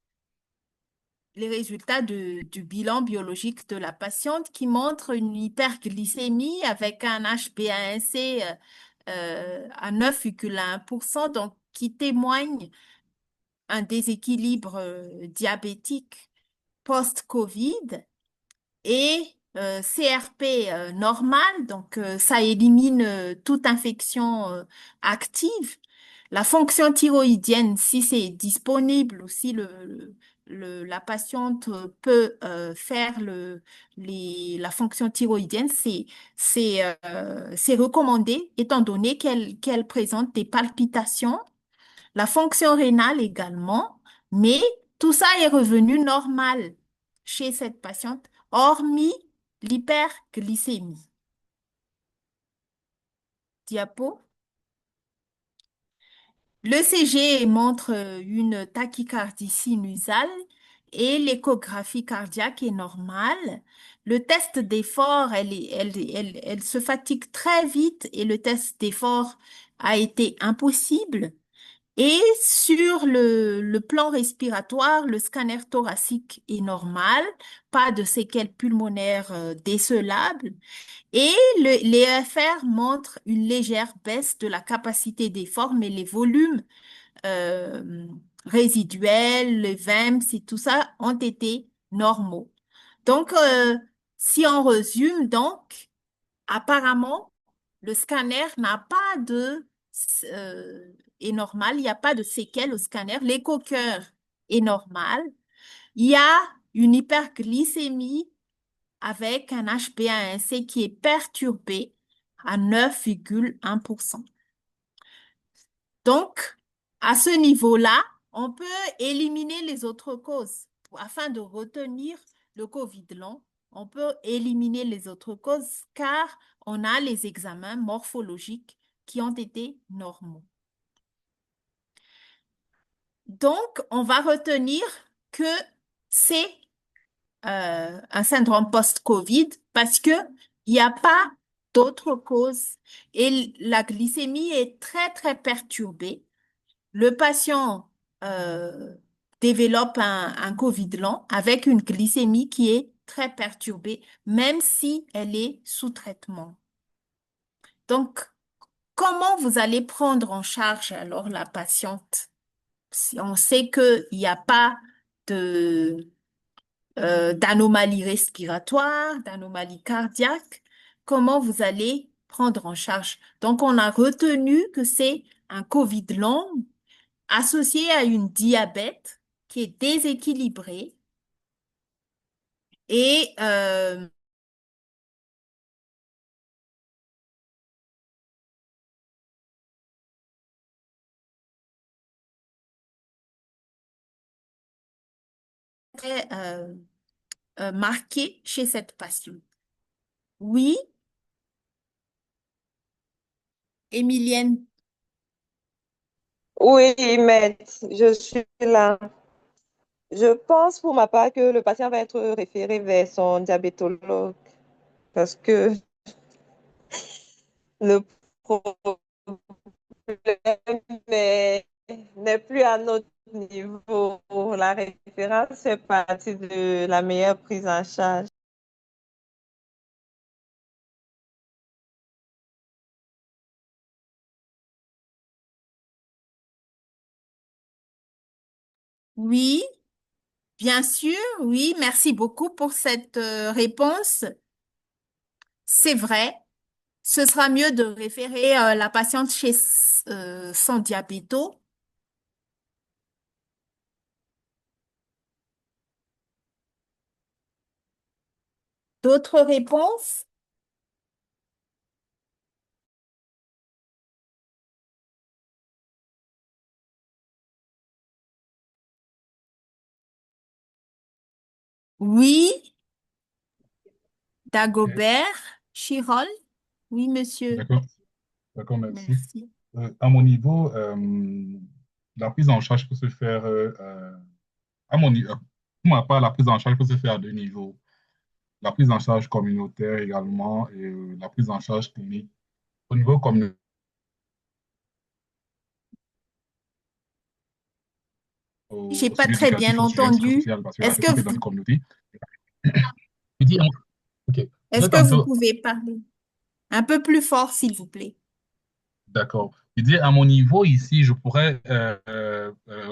I: les résultats du bilan biologique de la patiente qui montrent une hyperglycémie avec un HbA1c à 9,1%, donc qui témoigne un déséquilibre diabétique post-Covid et CRP normal, donc ça élimine toute infection active. La fonction thyroïdienne, si c'est disponible ou si la patiente peut faire la fonction thyroïdienne, c'est recommandé étant donné qu'elle présente des palpitations. La fonction rénale également, mais tout ça est revenu normal chez cette patiente, hormis l'hyperglycémie. Diapo. L'ECG montre une tachycardie sinusale et l'échographie cardiaque est normale. Le test d'effort, elle se fatigue très vite et le test d'effort a été impossible. Et sur le plan respiratoire, le scanner thoracique est normal, pas de séquelles pulmonaires décelables. Et les EFR montrent une légère baisse de la capacité d'effort, mais les volumes euh, résiduels, les VEMS et tout ça ont été normaux. Donc, si on résume, donc, apparemment, le scanner n'a pas est normal, il n'y a pas de séquelles au scanner. L'écho-cœur est normal. Il y a une hyperglycémie avec un HbA1c qui est perturbé à 9,1%. Donc, à ce niveau-là, on peut éliminer les autres causes. Afin de retenir le COVID long, on peut éliminer les autres causes car on a les examens morphologiques qui ont été normaux. Donc, on va retenir que c'est un syndrome post-COVID parce que il n'y a pas d'autres causes et la glycémie est très, très perturbée. Le patient développe un COVID long avec une glycémie qui est très perturbée, même si elle est sous traitement. Donc, comment vous allez prendre en charge alors la patiente? Si on sait qu'il n'y a pas d'anomalie respiratoire, d'anomalie cardiaque, comment vous allez prendre en charge? Donc, on a retenu que c'est un COVID long associé à une diabète qui est déséquilibrée et très marquée chez cette patiente. Oui, Émilienne.
L: Oui, maître, je suis là. Je pense pour ma part que le patient va être référé vers son diabétologue parce que le problème n'est plus à notre niveau. La référence fait partie de la meilleure prise en charge.
I: Oui, bien sûr, oui, merci beaucoup pour cette réponse. C'est vrai, ce sera mieux de référer la patiente chez son diabéto. D'autres réponses? Oui, Dagobert, Chirol. Oui, monsieur.
H: D'accord, d'accord, merci.
I: Merci.
H: À mon niveau, la prise en charge peut se faire, pour ma part, la prise en charge peut se faire à deux niveaux. La prise en charge communautaire également et la prise en charge clinique. Au niveau communautaire,
I: J'ai
H: au
I: pas
H: sujet
I: très bien
H: éducatif, au sujet
I: entendu.
H: psychosocial, parce que la
I: Est-ce
H: personne
I: que
H: est dans
I: vous,
H: une communauté. Je dis, ok,
I: est-ce
H: j'ai
I: que vous
H: tantôt,
I: pouvez parler un peu plus fort, s'il vous plaît?
H: d'accord. Je dis, à mon niveau ici, je pourrais,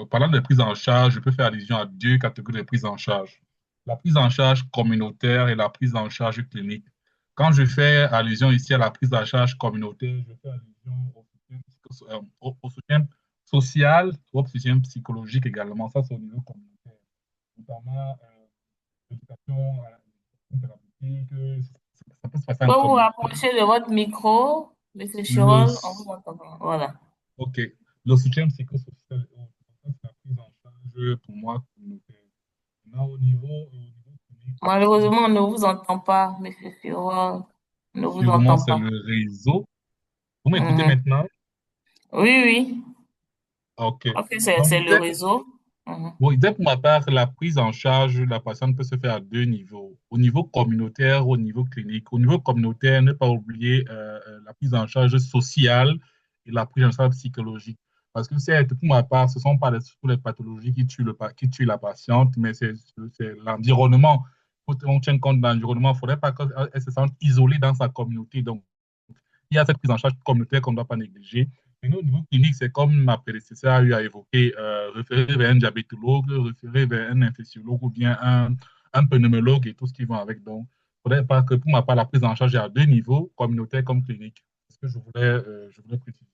H: parlant de prise en charge, je peux faire allusion à deux catégories de prise en charge. La prise en charge communautaire et la prise en charge clinique. Quand je fais allusion ici à la prise en charge communautaire, je fais allusion au soutien social, au soutien psychologique également. Ça, c'est au niveau communautaire. Notamment l'éducation à l'éducation thérapeutique, ça peut se passer en
A: Faut vous
H: communauté.
A: rapprocher de votre micro, Monsieur
H: Le,
A: Chirol, on vous entend pas. Voilà.
H: ok. Le soutien psychosocial et autres, ça, c'est la prise en charge pour moi communautaire. Maintenant, au niveau clinique,
A: Malheureusement, on ne vous entend pas, Monsieur Chirol. On ne vous
H: sûrement,
A: entend
H: c'est
A: pas.
H: le réseau. Vous m'écoutez
A: Mhm.
H: maintenant?
A: Oui, oui.
H: Ok.
A: Ok,
H: Donc,
A: c'est le réseau. Mhm.
H: bon, dès pour ma part, la prise en charge de la patiente peut se faire à deux niveaux. Au niveau communautaire, au niveau clinique. Au niveau communautaire, ne pas oublier la prise en charge sociale et la prise en charge psychologique. Parce que certes, pour ma part, ce ne sont pas toutes les pathologies qui tuent la patiente, mais c'est l'environnement. Faut qu'on tienne compte de l'environnement. Il ne faudrait pas qu'elle se sente isolée dans sa communauté. Donc, il y a cette prise en charge communautaire qu'on ne doit pas négliger. Et nous, au niveau clinique, c'est comme ma prédécesseur a eu à évoquer, référer vers un diabétologue, référer vers un infectiologue ou bien un pneumologue et tout ce qui va avec. Donc, il ne faudrait pas que, pour ma part, la prise en charge est à deux niveaux, communautaire comme clinique. C'est ce que je voulais préciser.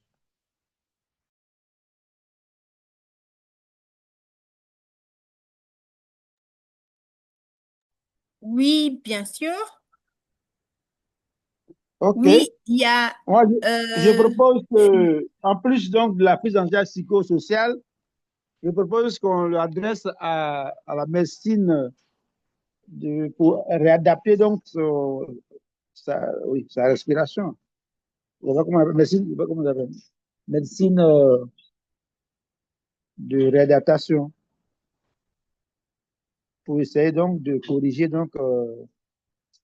I: Oui, bien sûr.
J: OK.
I: Oui, il y a...
J: Moi, je
I: euh,
J: propose que, en plus donc de la prise en charge psychosociale, je propose qu'on l'adresse à la médecine pour réadapter donc sa respiration. Je sais pas comment on appelle, médecine, je sais pas comment on appelle. Médecine de réadaptation pour essayer donc de corriger donc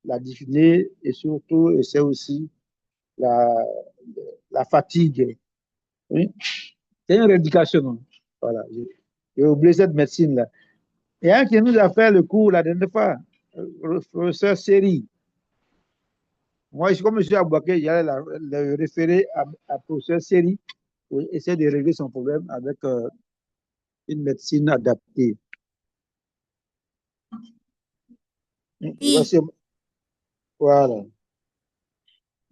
J: la dyspnée et surtout essayer aussi la, la fatigue. Oui. C'est une rééducation. Hein. Voilà. J'ai oublié cette médecine-là. Il y a un qui nous a fait le cours la dernière fois, le professeur Seri. Moi, comme je suis à Bouaké, j'allais le référer à professeur Seri pour essayer de régler son problème avec une médecine adaptée.
I: oui,
J: Voilà.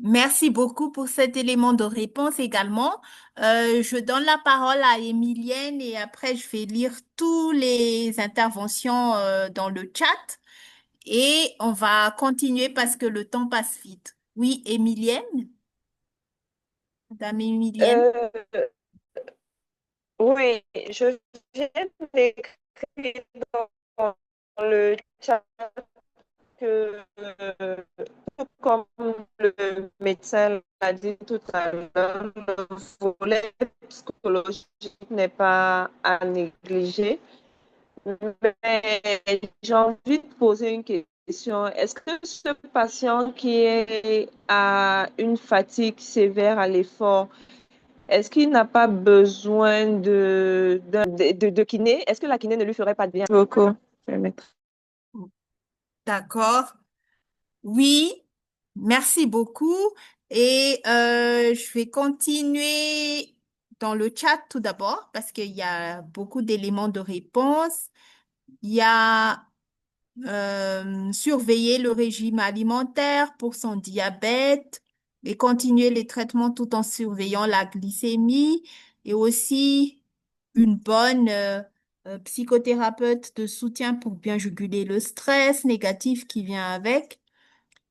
I: merci beaucoup pour cet élément de réponse également. Je donne la parole à Émilienne et après je vais lire toutes les interventions dans le chat et on va continuer parce que le temps passe vite. Oui, Émilienne, Madame Émilienne.
L: Euh, oui, je viens d'écrire dans le chat que, comme le médecin l'a dit tout à l'heure, le volet psychologique n'est pas à négliger. Mais j'ai envie de poser une question. Est-ce que ce patient qui a une fatigue sévère à l'effort, est-ce qu'il n'a pas besoin de kiné? Est-ce que la kiné ne lui ferait pas de bien? Beaucoup. Je vais mettre.
I: D'accord. Oui, merci beaucoup. Et je vais continuer dans le chat tout d'abord parce qu'il y a beaucoup d'éléments de réponse. Il y a surveiller le régime alimentaire pour son diabète et continuer les traitements tout en surveillant la glycémie et aussi une bonne psychothérapeute de soutien pour bien juguler le stress négatif qui vient avec.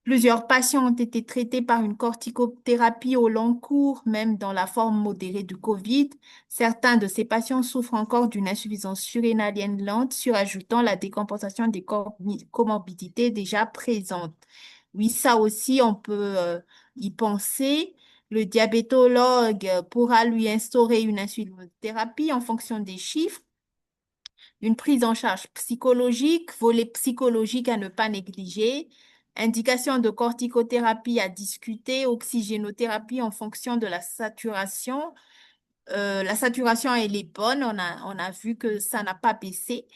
I: Plusieurs patients ont été traités par une corticothérapie au long cours, même dans la forme modérée du COVID. Certains de ces patients souffrent encore d'une insuffisance surrénalienne lente, surajoutant la décompensation des comorbidités déjà présentes. Oui, ça aussi, on peut y penser. Le diabétologue pourra lui instaurer une insulinothérapie en fonction des chiffres. Une prise en charge psychologique, volet psychologique à ne pas négliger, indication de corticothérapie à discuter, oxygénothérapie en fonction de la saturation. La saturation, elle est bonne, on a vu que ça n'a pas baissé.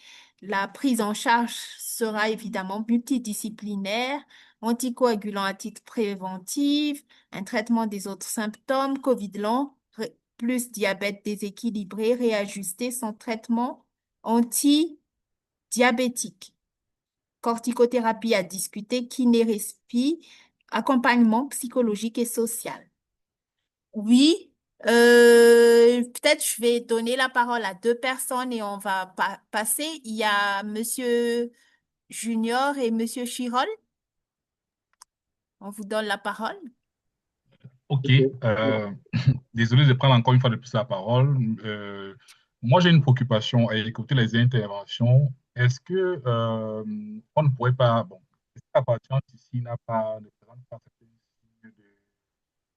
I: La prise en charge sera évidemment multidisciplinaire, anticoagulant à titre préventif, un traitement des autres symptômes, COVID long, plus diabète déséquilibré, réajusté sans traitement anti-diabétique, corticothérapie à discuter, kinérespie, accompagnement psychologique et social. Oui, peut-être je vais donner la parole à deux personnes et on va passer. Il y a Monsieur Junior et Monsieur Chirol. On vous donne la parole.
H: OK.
J: OK.
H: Désolé de prendre encore une fois de plus la parole. Moi, j'ai une préoccupation à écouter les interventions. Est-ce que on ne pourrait pas, bon, est-ce que la patiente ici ne présente pas certains signes de,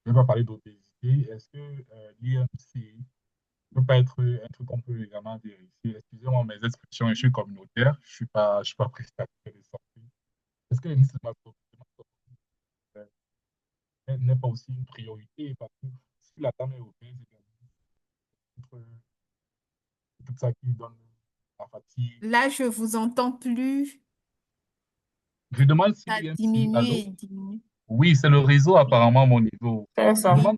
H: je ne vais pas parler d'obésité. Est-ce que l'IMC ne peut pas être un truc qu'on peut également vérifier? Excusez-moi mes expressions, je suis communautaire, je suis pas prestataire de santé. Est-ce que l'indice n'est pas aussi une priorité parce que si la dame est obèse, Peut-être, peut-être ça qui donne la fatigue.
I: Là, je vous entends plus.
H: Je demande
I: Ça
H: s'il y a un petit...
I: diminue
H: Allô?
I: et diminue.
H: Oui, c'est le réseau apparemment à mon niveau.
A: C'est
H: Je
A: ça.
I: Oui.
H: demande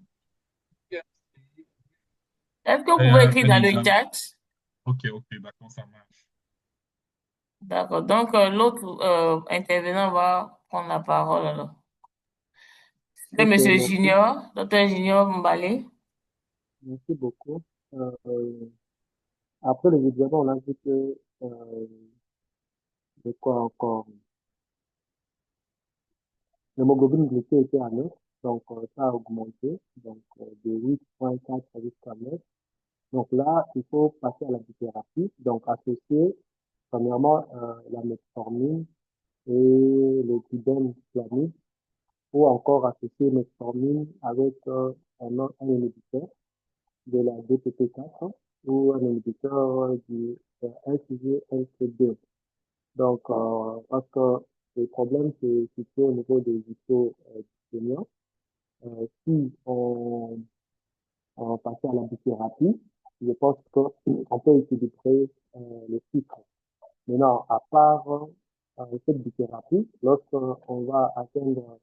H: s'il y a
A: Est-ce que vous pouvez écrire
H: un
A: dans le
H: exemple.
A: chat?
H: Ok, d'accord, ça marche.
A: D'accord. Donc, l'autre intervenant va prendre la parole alors. C'est
D: Ok,
A: Monsieur
D: merci.
A: Junior, docteur Junior Mbale.
D: Merci beaucoup. Après les examens, on a vu que, de quoi encore? L'hémoglobine glycée était à 9, donc ça a augmenté, donc de 8,4 jusqu'à 9. Donc là, il faut passer à la bithérapie, donc associer premièrement la metformine et le dibenzlamide, ou encore associer metformine avec un inhibiteur de la DPP4 ou un inhibiteur du NCG-NC2. Donc, parce que le problème, c'est situé au niveau des iso-dysphonias. Si on passait à la bithérapie, je pense qu'on peut équilibrer le cycle. Maintenant, à part cette bithérapie, lorsqu'on va atteindre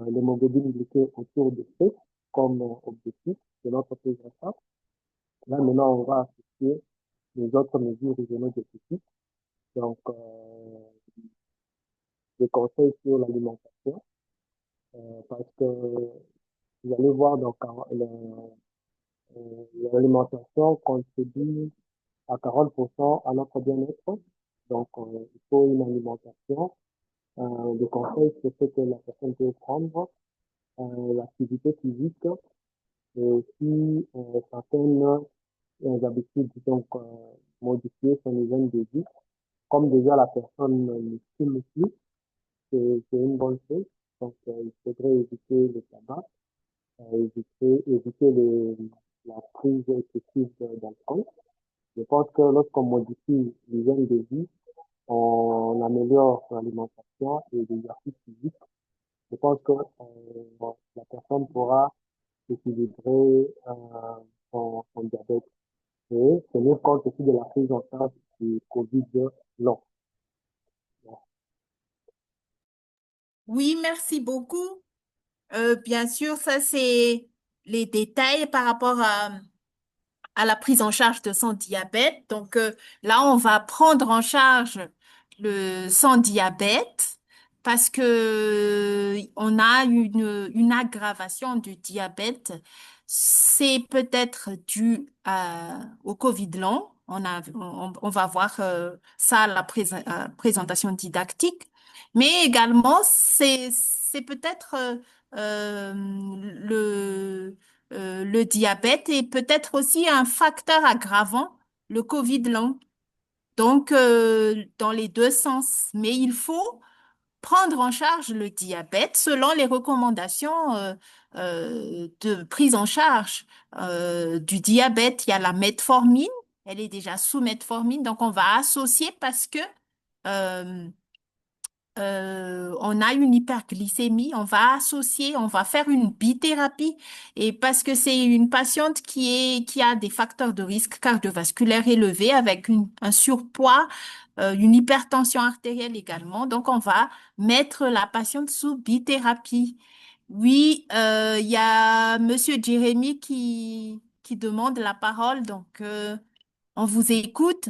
D: l'hémoglobine glycée autour de 7 comme objectif de notre prise en charge, là maintenant on va associer les autres mesures régionaux-diététiques. Donc, des conseils sur l'alimentation, parce que vous allez voir donc l'alimentation contribue à 40% à notre bien-être. Donc, il faut une alimentation. Des conseils, c'est ce que la personne peut prendre, l'activité physique et aussi certaines habitudes, donc modifier son hygiène de vie. Comme déjà la personne ne fume plus, c'est une bonne chose. Donc, il faudrait éviter le tabac, éviter la prise excessive d'alcool. Je pense que lorsqu'on modifie l'hygiène de vie, on améliore son alimentation et l'exercice physique. Je pense que la personne pourra équilibrer son diabète et tenir compte aussi de la prise en charge du Covid long.
I: Oui, merci beaucoup. Bien sûr, ça, c'est les détails par rapport à la prise en charge de son diabète. Donc là, on va prendre en charge son diabète parce que on a une aggravation du diabète. C'est peut-être dû au Covid long. On va voir ça à la présentation didactique. Mais également, c'est peut-être le diabète est peut-être aussi un facteur aggravant, le Covid long. Donc, dans les deux sens. Mais il faut prendre en charge le diabète selon les recommandations de prise en charge du diabète. Il y a la metformine, elle est déjà sous metformine, donc on va associer parce que euh, on a une hyperglycémie, on va associer, on va faire une bithérapie et parce que c'est une patiente qui a des facteurs de risque cardiovasculaire élevés avec un surpoids, une hypertension artérielle également. Donc, on va mettre la patiente sous bithérapie. Oui, il y a Monsieur Jérémy qui demande la parole, donc on vous écoute.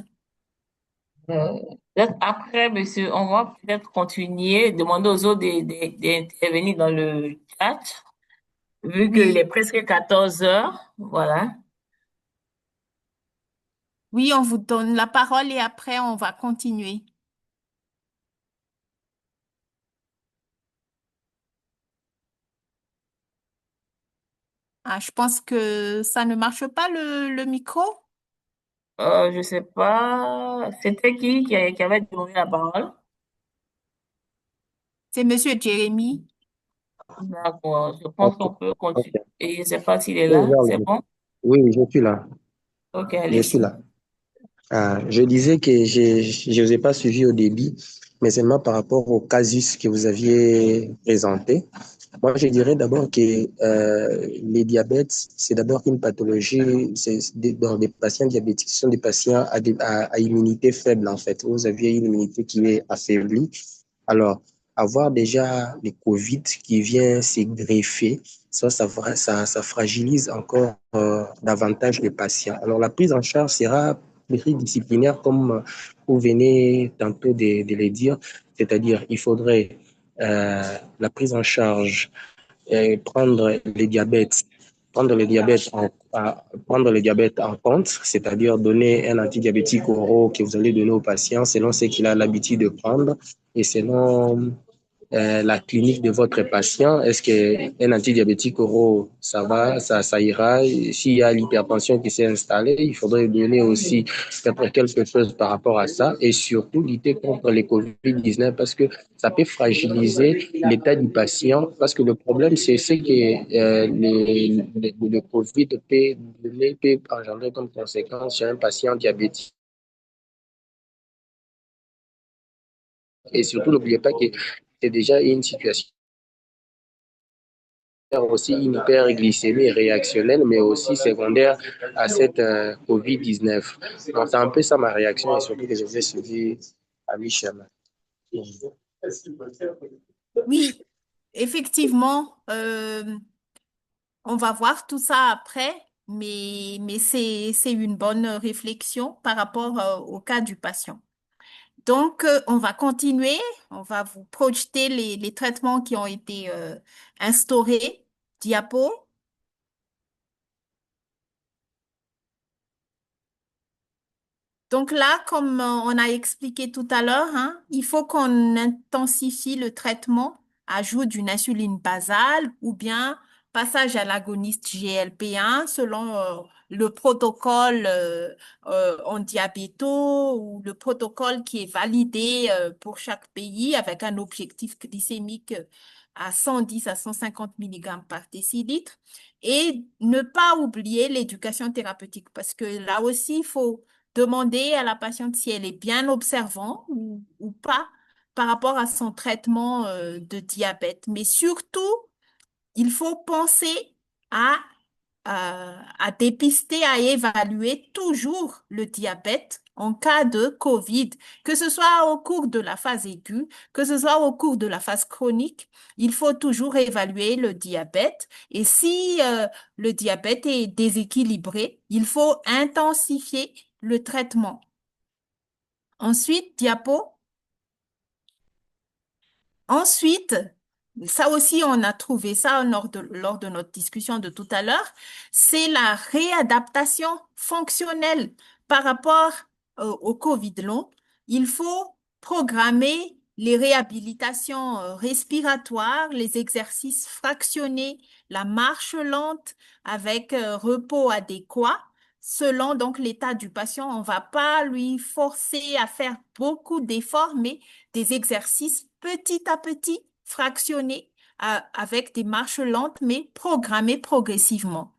A: Euh, Peut-être après, monsieur, on va peut-être continuer, demander aux autres d'intervenir dans le chat, vu qu'il est
I: Oui,
A: presque 14 heures. Voilà.
I: oui, on vous donne la parole et après on va continuer. Ah, je pense que ça ne marche pas le micro.
A: Je sais pas, c'était qui avait demandé la parole?
I: C'est Monsieur Jérémy.
A: D'accord, je pense
M: Ok,
A: qu'on peut
M: ok.
A: continuer. Et je ne sais pas s'il est
M: Oui,
A: là, c'est bon?
M: oui, oui, je suis là.
A: Ok,
M: Je suis
A: allez-y.
M: là. Je disais que je n'osais pas suivi au début, mais seulement par rapport au casus que vous aviez présenté. Moi, je dirais d'abord que les diabètes, c'est d'abord une pathologie, dans des patients diabétiques, ce sont des patients à immunité faible, en fait. Vous avez une immunité qui est affaiblie. Alors, avoir déjà le Covid qui vient se greffer, ça fragilise encore davantage les patients. Alors, la prise en charge sera pluridisciplinaire, comme vous venez tantôt de le dire, c'est-à-dire il faudrait la prise en charge et prendre le diabète prendre le diabète en compte, c'est-à-dire donner un antidiabétique oraux que vous allez donner au patient selon ce qu'il a l'habitude de prendre et selon la clinique de votre patient. Est-ce qu'un antidiabétique oral, ça va, ça ira? S'il y a l'hypertension qui s'est installée, il faudrait donner aussi peut-être quelque chose par rapport à ça et surtout lutter contre les COVID-19 parce que ça peut fragiliser l'état du patient parce que le problème, c'est que le COVID peut engendrer comme conséquence chez un patient diabétique. Et surtout, n'oubliez pas que c'est déjà une situation aussi une hyperglycémie réactionnelle, mais aussi secondaire à cette COVID-19. Donc, c'est un peu ça ma réaction et surtout que je vous ai suivi à mi-chemin.
I: Oui, effectivement, on va voir tout ça après, mais c'est une bonne réflexion par rapport au cas du patient. Donc, on va continuer, on va vous projeter les traitements qui ont été instaurés. Diapo. Donc là, comme on a expliqué tout à l'heure, hein, il faut qu'on intensifie le traitement, ajout d'une insuline basale ou bien passage à l'agoniste GLP-1 selon le protocole en diabéto ou le protocole qui est validé pour chaque pays avec un objectif glycémique à 110 à 150 mg par décilitre. Et ne pas oublier l'éducation thérapeutique parce que là aussi, il faut demander à la patiente si elle est bien observante ou pas par rapport à son traitement de diabète. Mais surtout, il faut penser à, à dépister, à évaluer toujours le diabète en cas de COVID, que ce soit au cours de la phase aiguë, que ce soit au cours de la phase chronique. Il faut toujours évaluer le diabète. Et si le diabète est déséquilibré, il faut intensifier le traitement. Ensuite, diapo. Ensuite, ça aussi, on a trouvé ça lors de notre discussion de tout à l'heure, c'est la réadaptation fonctionnelle par rapport au COVID long. Il faut programmer les réhabilitations respiratoires, les exercices fractionnés, la marche lente avec repos adéquat. Selon donc l'état du patient, on ne va pas lui forcer à faire beaucoup d'efforts, mais des exercices petit à petit, fractionnés, avec des marches lentes, mais programmées progressivement.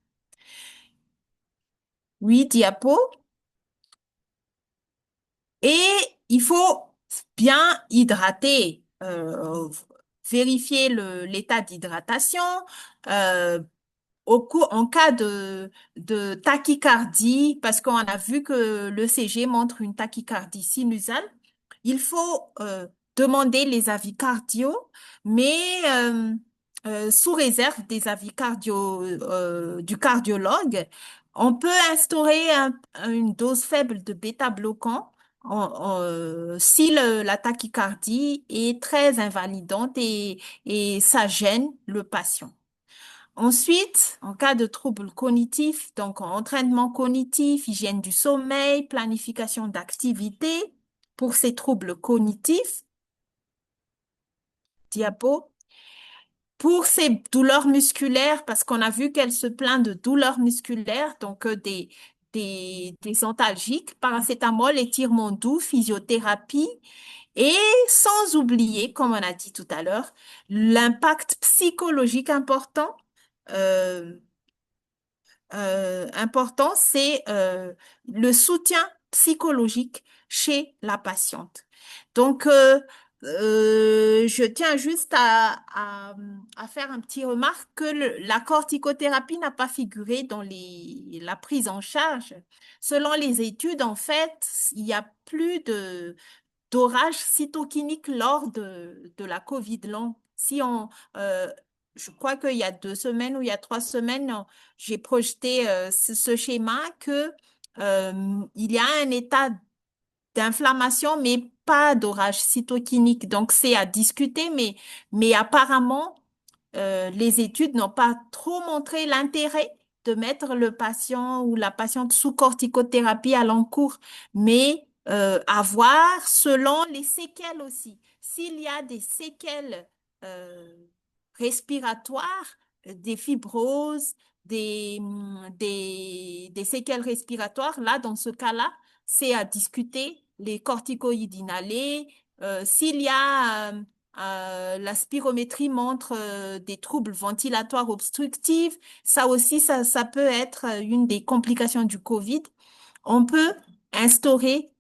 I: Oui, diapo. Et il faut bien hydrater, vérifier l'état d'hydratation. euh, En cas de tachycardie, parce qu'on a vu que l'ECG montre une tachycardie sinusale, il faut demander les avis cardio, mais sous réserve des avis cardio du cardiologue. On peut instaurer une dose faible de bêta-bloquant si la tachycardie est très invalidante et ça gêne le patient. Ensuite, en cas de troubles cognitifs, donc entraînement cognitif, hygiène du sommeil, planification d'activité pour ces troubles cognitifs, diapo. Pour ces douleurs musculaires, parce qu'on a vu qu'elle se plaint de douleurs musculaires, donc des antalgiques, paracétamol, étirement doux, physiothérapie, et sans oublier, comme on a dit tout à l'heure, l'impact psychologique important. euh, Important, c'est le soutien psychologique chez la patiente. Donc, Je tiens juste à faire un petit remarque que la corticothérapie n'a pas figuré dans la prise en charge. Selon les études, en fait, il n'y a plus d'orage cytokinique lors de la COVID long. Euh, je crois qu'il y a 2 semaines ou il y a 3 semaines, j'ai projeté ce schéma que il y a un état d'inflammation, mais pas d'orage cytokinique. Donc, c'est à discuter, mais apparemment, les études n'ont pas trop montré l'intérêt de mettre le patient ou la patiente sous corticothérapie à long cours, mais à voir selon les séquelles aussi. S'il y a des séquelles euh, respiratoires, des fibroses, des séquelles respiratoires, là, dans ce cas-là, c'est à discuter. Les corticoïdes inhalés, s'il y a la spirométrie montre des troubles ventilatoires obstructifs. Ça aussi, ça peut être une des complications du COVID. On peut instaurer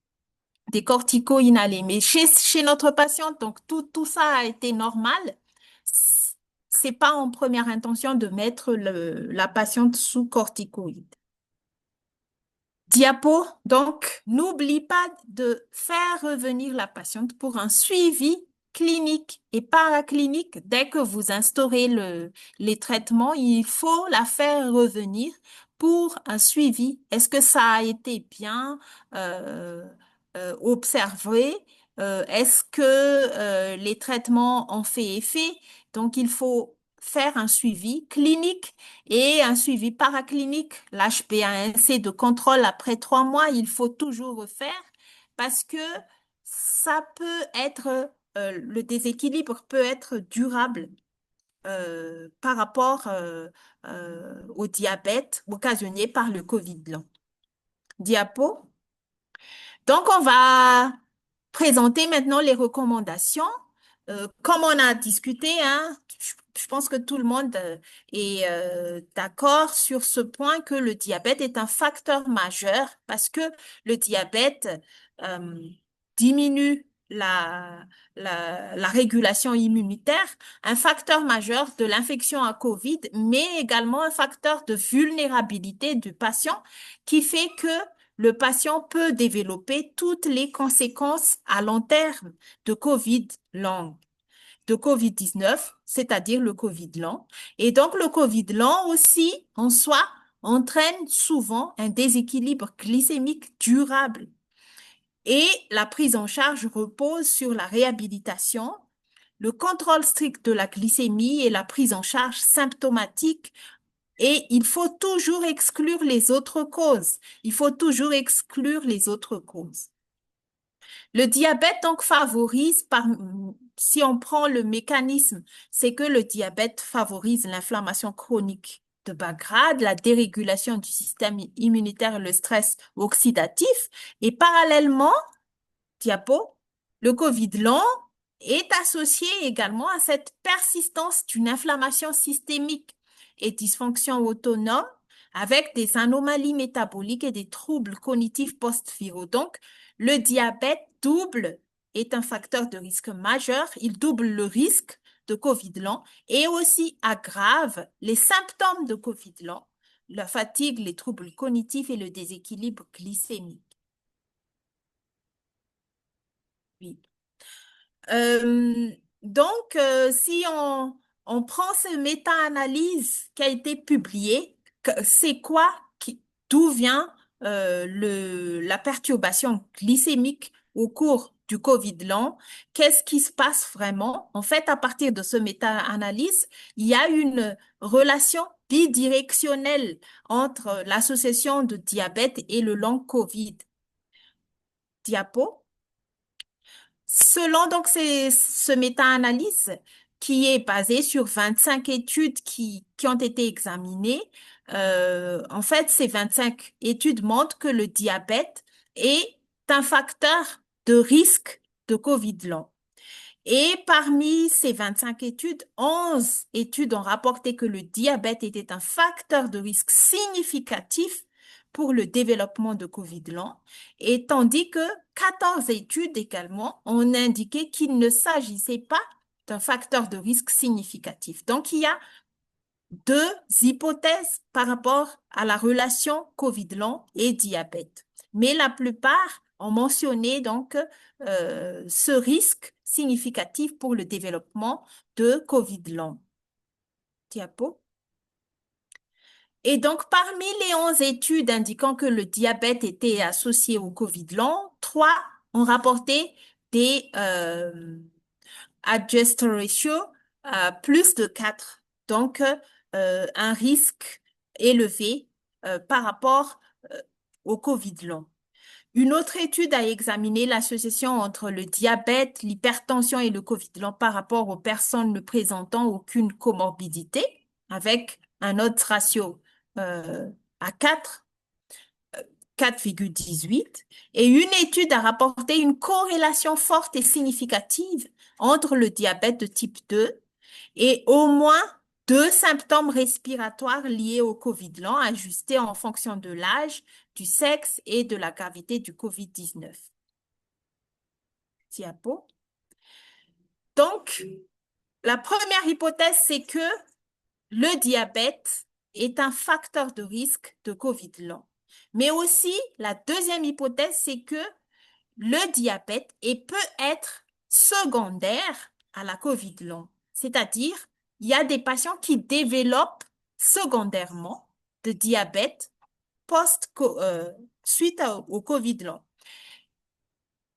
I: des corticos inhalés. Mais chez notre patiente, donc tout ça a été normal. C'est pas en première intention de mettre la patiente sous corticoïdes. Diapo, donc, n'oublie pas de faire revenir la patiente pour un suivi clinique et paraclinique. Dès que vous instaurez les traitements, il faut la faire revenir pour un suivi. Est-ce que ça a été bien euh, observé? Est-ce que les traitements ont fait effet? Donc, il faut faire un suivi clinique et un suivi paraclinique, l'HbA1c de contrôle après 3 mois, il faut toujours refaire parce que ça peut être, le déséquilibre peut être durable par rapport au diabète occasionné par le COVID long. Diapo. Donc, on va présenter maintenant les recommandations. Comme on a discuté, hein, je pense que tout le monde est d'accord sur ce point que le diabète est un facteur majeur parce que le diabète euh, diminue la régulation immunitaire, un facteur majeur de l'infection à COVID, mais également un facteur de vulnérabilité du patient qui fait que le patient peut développer toutes les conséquences à long terme de COVID long, de COVID-19, c'est-à-dire le COVID long. Et donc, le COVID long aussi, en soi, entraîne souvent un déséquilibre glycémique durable. Et la prise en charge repose sur la réhabilitation, le contrôle strict de la glycémie et la prise en charge symptomatique. Et il faut toujours exclure les autres causes. Il faut toujours exclure les autres causes. Le diabète, donc, si on prend le mécanisme, c'est que le diabète favorise l'inflammation chronique de bas grade, la dérégulation du système immunitaire, le stress oxydatif. Et parallèlement, diapo, le COVID long est associé également à cette persistance d'une inflammation systémique et dysfonction autonome avec des anomalies métaboliques et des troubles cognitifs post-viraux. Donc, le diabète double est un facteur de risque majeur. Il double le risque de COVID long et aussi aggrave les symptômes de COVID long, la fatigue, les troubles cognitifs et le déséquilibre glycémique. Oui. Donc, si on prend cette méta-analyse qui a été publiée, c'est quoi, d'où vient la perturbation glycémique au cours du COVID long? Qu'est-ce qui se passe vraiment? En fait, à partir de ce méta-analyse, il y a une relation bidirectionnelle entre l'association de diabète et le long COVID. Diapo. Selon donc ce méta-analyse qui est basé sur 25 études qui ont été examinées, en fait, ces 25 études montrent que le diabète est un facteur de risque de COVID long. Et parmi ces 25 études, 11 études ont rapporté que le diabète était un facteur de risque significatif pour le développement de COVID lent, et tandis que 14 études également ont indiqué qu'il ne s'agissait pas d'un facteur de risque significatif. Donc, il y a deux hypothèses par rapport à la relation COVID lent et diabète. Mais la plupart ont mentionné donc ce risque significatif pour le développement de COVID lent. Diapo. Et donc, parmi les 11 études indiquant que le diabète était associé au COVID lent, 3 ont rapporté des adjust ratio plus de 4. Donc, un risque élevé par rapport au COVID lent. Une autre étude a examiné l'association entre le diabète, l'hypertension et le COVID lent par rapport aux personnes ne présentant aucune comorbidité, avec un odds ratio à 4,18. Et une étude a rapporté une corrélation forte et significative entre le diabète de type 2 et au moins 2 symptômes respiratoires liés au COVID lent ajustés en fonction de l'âge, du sexe et de la gravité du COVID-19. Diapo. Donc, la première hypothèse, c'est que le diabète est un facteur de risque de COVID lent. Mais aussi, la deuxième hypothèse, c'est que le diabète peut être secondaire à la COVID lent. C'est-à-dire, il y a des patients qui développent secondairement de diabète suite au COVID lent.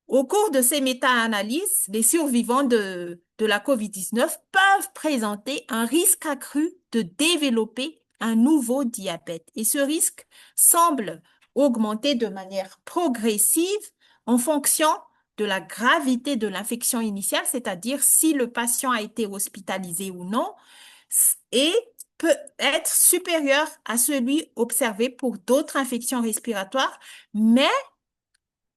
I: Au cours de ces méta-analyses, les survivants de la COVID-19 peuvent présenter un risque accru de développer un nouveau diabète. Et ce risque semble augmenter de manière progressive en fonction de la gravité de l'infection initiale, c'est-à-dire si le patient a été hospitalisé ou non, et peut être supérieur à celui observé pour d'autres infections respiratoires, mais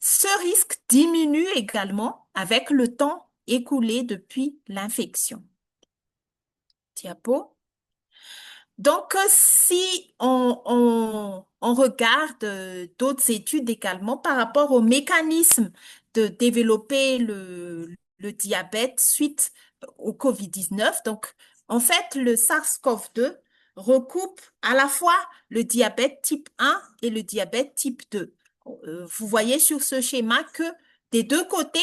I: ce risque diminue également avec le temps écoulé depuis l'infection. Diapo. Donc, si on regarde d'autres études également par rapport au mécanisme de développer le diabète suite au COVID-19, donc en fait, le SARS-CoV-2 recoupe à la fois le diabète type 1 et le diabète type 2. Vous voyez sur ce schéma que des deux côtés,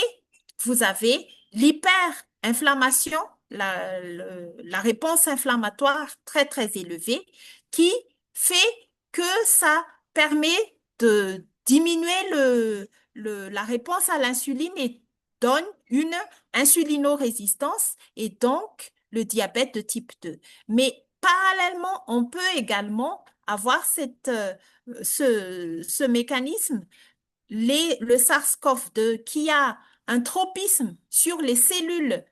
I: vous avez l'hyperinflammation, la réponse inflammatoire très, très élevée qui fait que ça permet de diminuer la réponse à l'insuline et donne une insulinorésistance et donc le diabète de type 2. Mais parallèlement, on peut également avoir ce mécanisme, le SARS-CoV-2 qui a un tropisme sur les cellules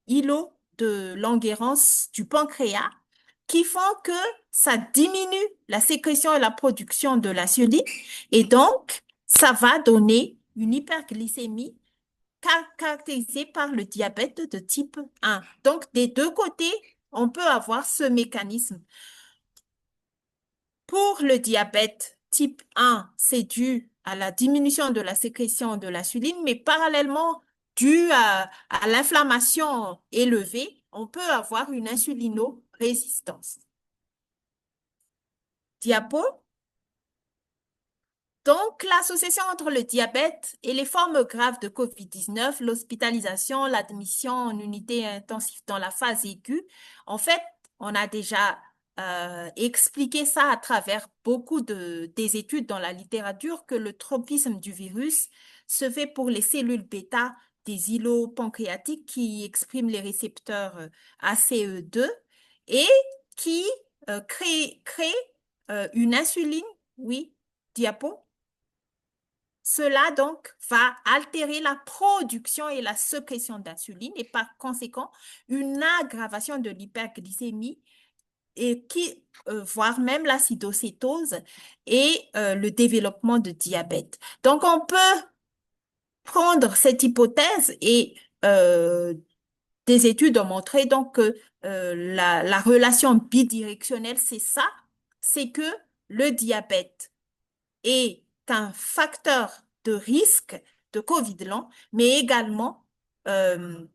I: îlots de Langerhans du pancréas qui font que ça diminue la sécrétion et la production de l'insuline et donc ça va donner une hyperglycémie caractérisée par le diabète de type 1. Donc, des deux côtés, on peut avoir ce mécanisme. Pour le diabète type 1, c'est dû à la diminution de la sécrétion de l'insuline, mais parallèlement, dû à l'inflammation élevée, on peut avoir une insulinorésistance. Diapo. Donc, l'association entre le diabète et les formes graves de COVID-19, l'hospitalisation, l'admission en unité intensive dans la phase aiguë, en fait, on a déjà expliqué ça à travers beaucoup des études dans la littérature que le tropisme du virus se fait pour les cellules bêta des îlots pancréatiques qui expriment les récepteurs ACE2 et qui crée une insuline, oui, diapo. Cela donc va altérer la production et la sécrétion d'insuline et par conséquent une aggravation de l'hyperglycémie et voire même l'acidocétose et le développement de diabète. Donc on peut prendre cette hypothèse et des études ont montré donc que la relation bidirectionnelle c'est ça, c'est que le diabète est un facteur de risque de COVID long, mais également le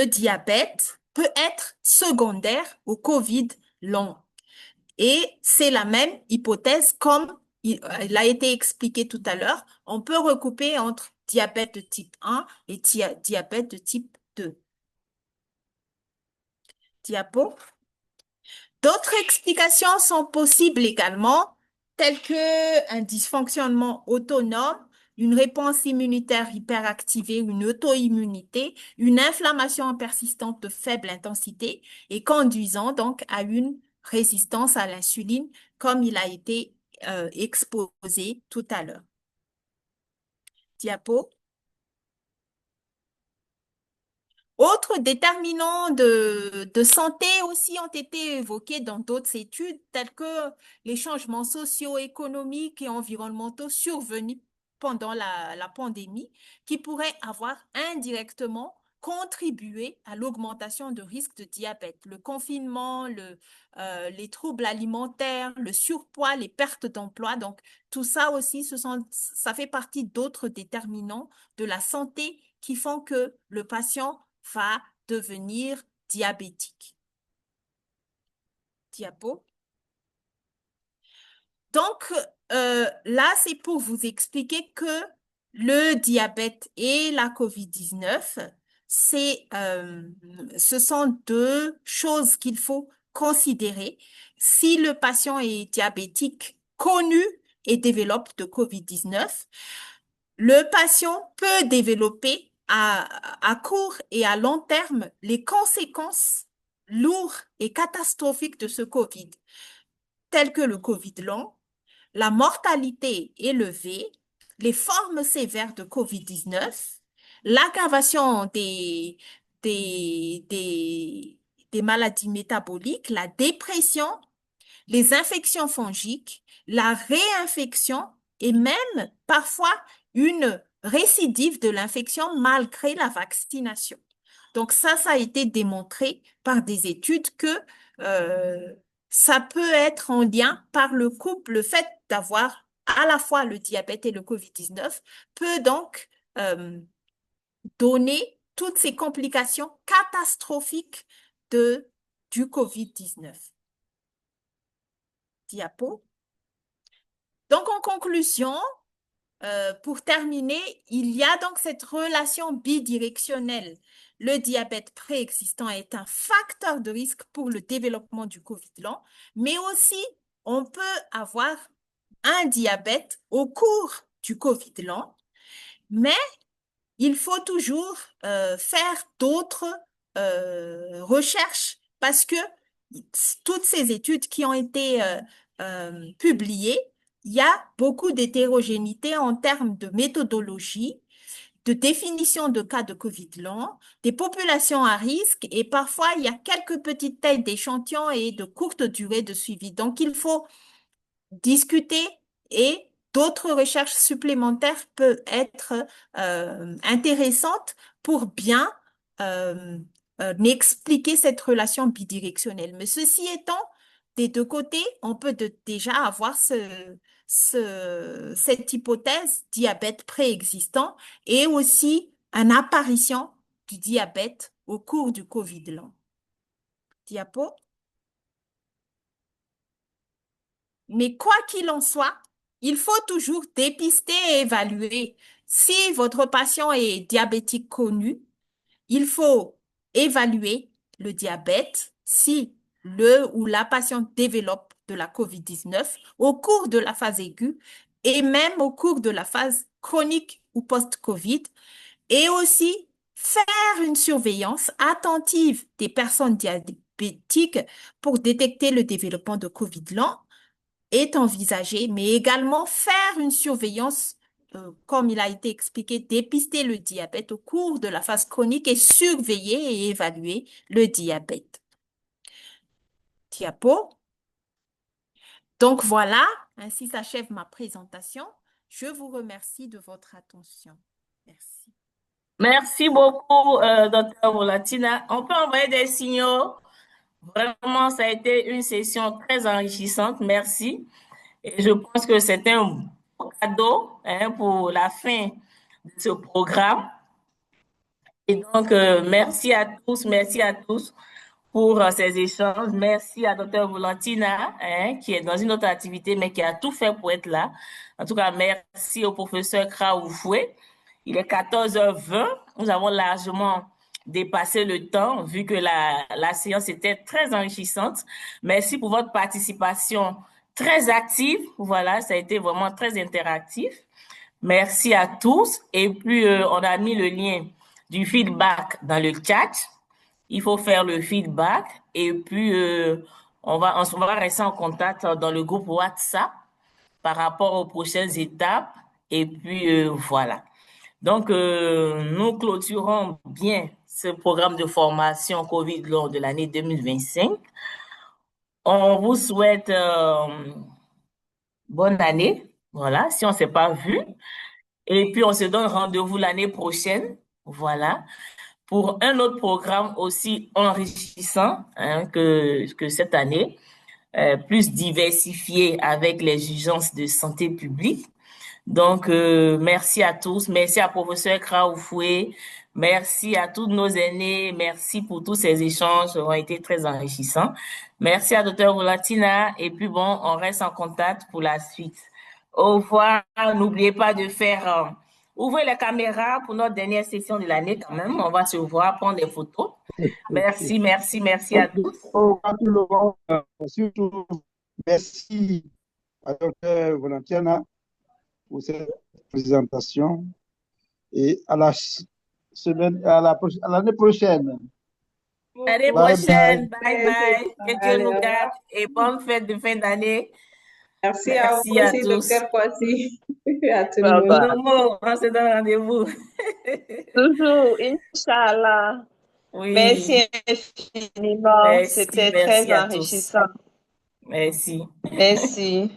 I: diabète peut être secondaire au COVID long. Et c'est la même hypothèse comme il a été expliqué tout à l'heure. On peut recouper entre diabète de type 1 et diabète de type 2. Diapo. D'autres explications sont possibles également, telles que un dysfonctionnement autonome, une réponse immunitaire hyperactivée, une auto-immunité, une inflammation persistante de faible intensité et conduisant donc à une résistance à l'insuline, comme il a été exposé tout à l'heure. Diapo. Autres déterminants de santé aussi ont été évoqués dans d'autres études, tels que les changements socio-économiques et environnementaux survenus pendant la pandémie, qui pourraient avoir indirectement contribué à l'augmentation de risque de diabète. Le confinement, les troubles alimentaires, le surpoids, les pertes d'emploi. Donc, tout ça aussi, ça fait partie d'autres déterminants de la santé qui font que le patient va devenir diabétique. Diapo. Donc, là, c'est pour vous expliquer que le diabète et la COVID-19, ce sont deux choses qu'il faut considérer. Si le patient est diabétique connu et développe de COVID-19, le patient peut développer à court et à long terme les conséquences lourdes et catastrophiques de ce COVID, telles que le COVID long, la mortalité élevée, les formes sévères de COVID-19, l'aggravation des maladies métaboliques, la dépression, les infections fongiques, la réinfection et même parfois une récidive de l'infection malgré la vaccination. Donc ça a été démontré par des études que ça peut être en lien par le couple, le fait d'avoir à la fois le diabète et le COVID-19 peut donc donner toutes ces complications catastrophiques du COVID-19. Diapo. Donc, en conclusion, pour terminer, il y a donc cette relation bidirectionnelle. Le diabète préexistant est un facteur de risque pour le développement du COVID long, mais aussi on peut avoir un diabète au cours du COVID long, mais il faut toujours faire d'autres recherches parce que toutes ces études qui ont été publiées, il y a beaucoup d'hétérogénéité en termes de méthodologie, de définition de cas de COVID long, des populations à risque et parfois il y a quelques petites tailles d'échantillons et de courtes durées de suivi. Donc, il faut discuter et d'autres recherches supplémentaires peuvent être intéressantes pour bien expliquer cette relation bidirectionnelle. Mais ceci étant, des deux côtés, on peut déjà avoir cette hypothèse diabète préexistant et aussi une apparition du diabète au cours du COVID long. Diapo. Mais quoi qu'il en soit, il faut toujours dépister et évaluer. Si votre patient est diabétique connu, il faut évaluer le diabète si le ou la patiente développe de la COVID-19 au cours de la phase aiguë et même au cours de la phase chronique ou post-COVID et aussi faire une surveillance attentive des personnes diabétiques pour détecter le développement de COVID long est envisagé, mais également faire une surveillance, comme il a été expliqué, dépister le diabète au cours de la phase chronique et surveiller et évaluer le diabète. Diapo. Donc voilà, ainsi s'achève ma présentation. Je vous remercie de votre attention. Merci.
A: Merci beaucoup, Dr. Volatina. On peut envoyer des signaux. Vraiment, ça a été une session très enrichissante. Merci. Et je pense que c'est un beau cadeau pour la fin de ce programme. Et donc, merci à tous pour ces échanges. Merci à Dr. Valentina, qui est dans une autre activité, mais qui a tout fait pour être là. En tout cas, merci au professeur Kraoufoué. Il est 14h20. Nous avons largement dépassé le temps, vu que la séance était très enrichissante. Merci pour votre participation très active. Voilà, ça a été vraiment très interactif. Merci à tous. Et puis, on a mis le lien du feedback dans le chat. Il faut faire le feedback et puis on va rester en contact dans le groupe WhatsApp par rapport aux prochaines étapes et puis voilà. Donc nous clôturons bien ce programme de formation COVID lors de l'année 2025. On vous souhaite bonne année, voilà, si on s'est pas vu. Et puis on se donne rendez-vous l'année prochaine, voilà, pour un autre programme aussi enrichissant que cette année, plus diversifié avec les urgences de santé publique. Donc, merci à tous. Merci à professeur Kraoufoué. Merci à tous nos aînés. Merci pour tous ces échanges qui ont été très enrichissants. Merci à Dr. Valentina. Et puis bon, on reste en contact pour la suite. Au revoir. N'oubliez pas de faire... ouvrez les caméras pour notre dernière session de l'année quand même. On va se voir, prendre des photos. Merci à tous.
J: Surtout, merci à Dr. Valentina pour cette présentation et à l'année prochaine.
A: L'année prochaine, bye bye. Que Dieu nous garde et bonne fête de fin d'année.
N: Merci à vous aussi, docteur Kwasi. À tout le monde.
A: On se donne rendez-vous.
L: Toujours, Inch'Allah.
A: Oui.
L: Merci infiniment. C'était très enrichissant.
A: Merci.
L: Merci.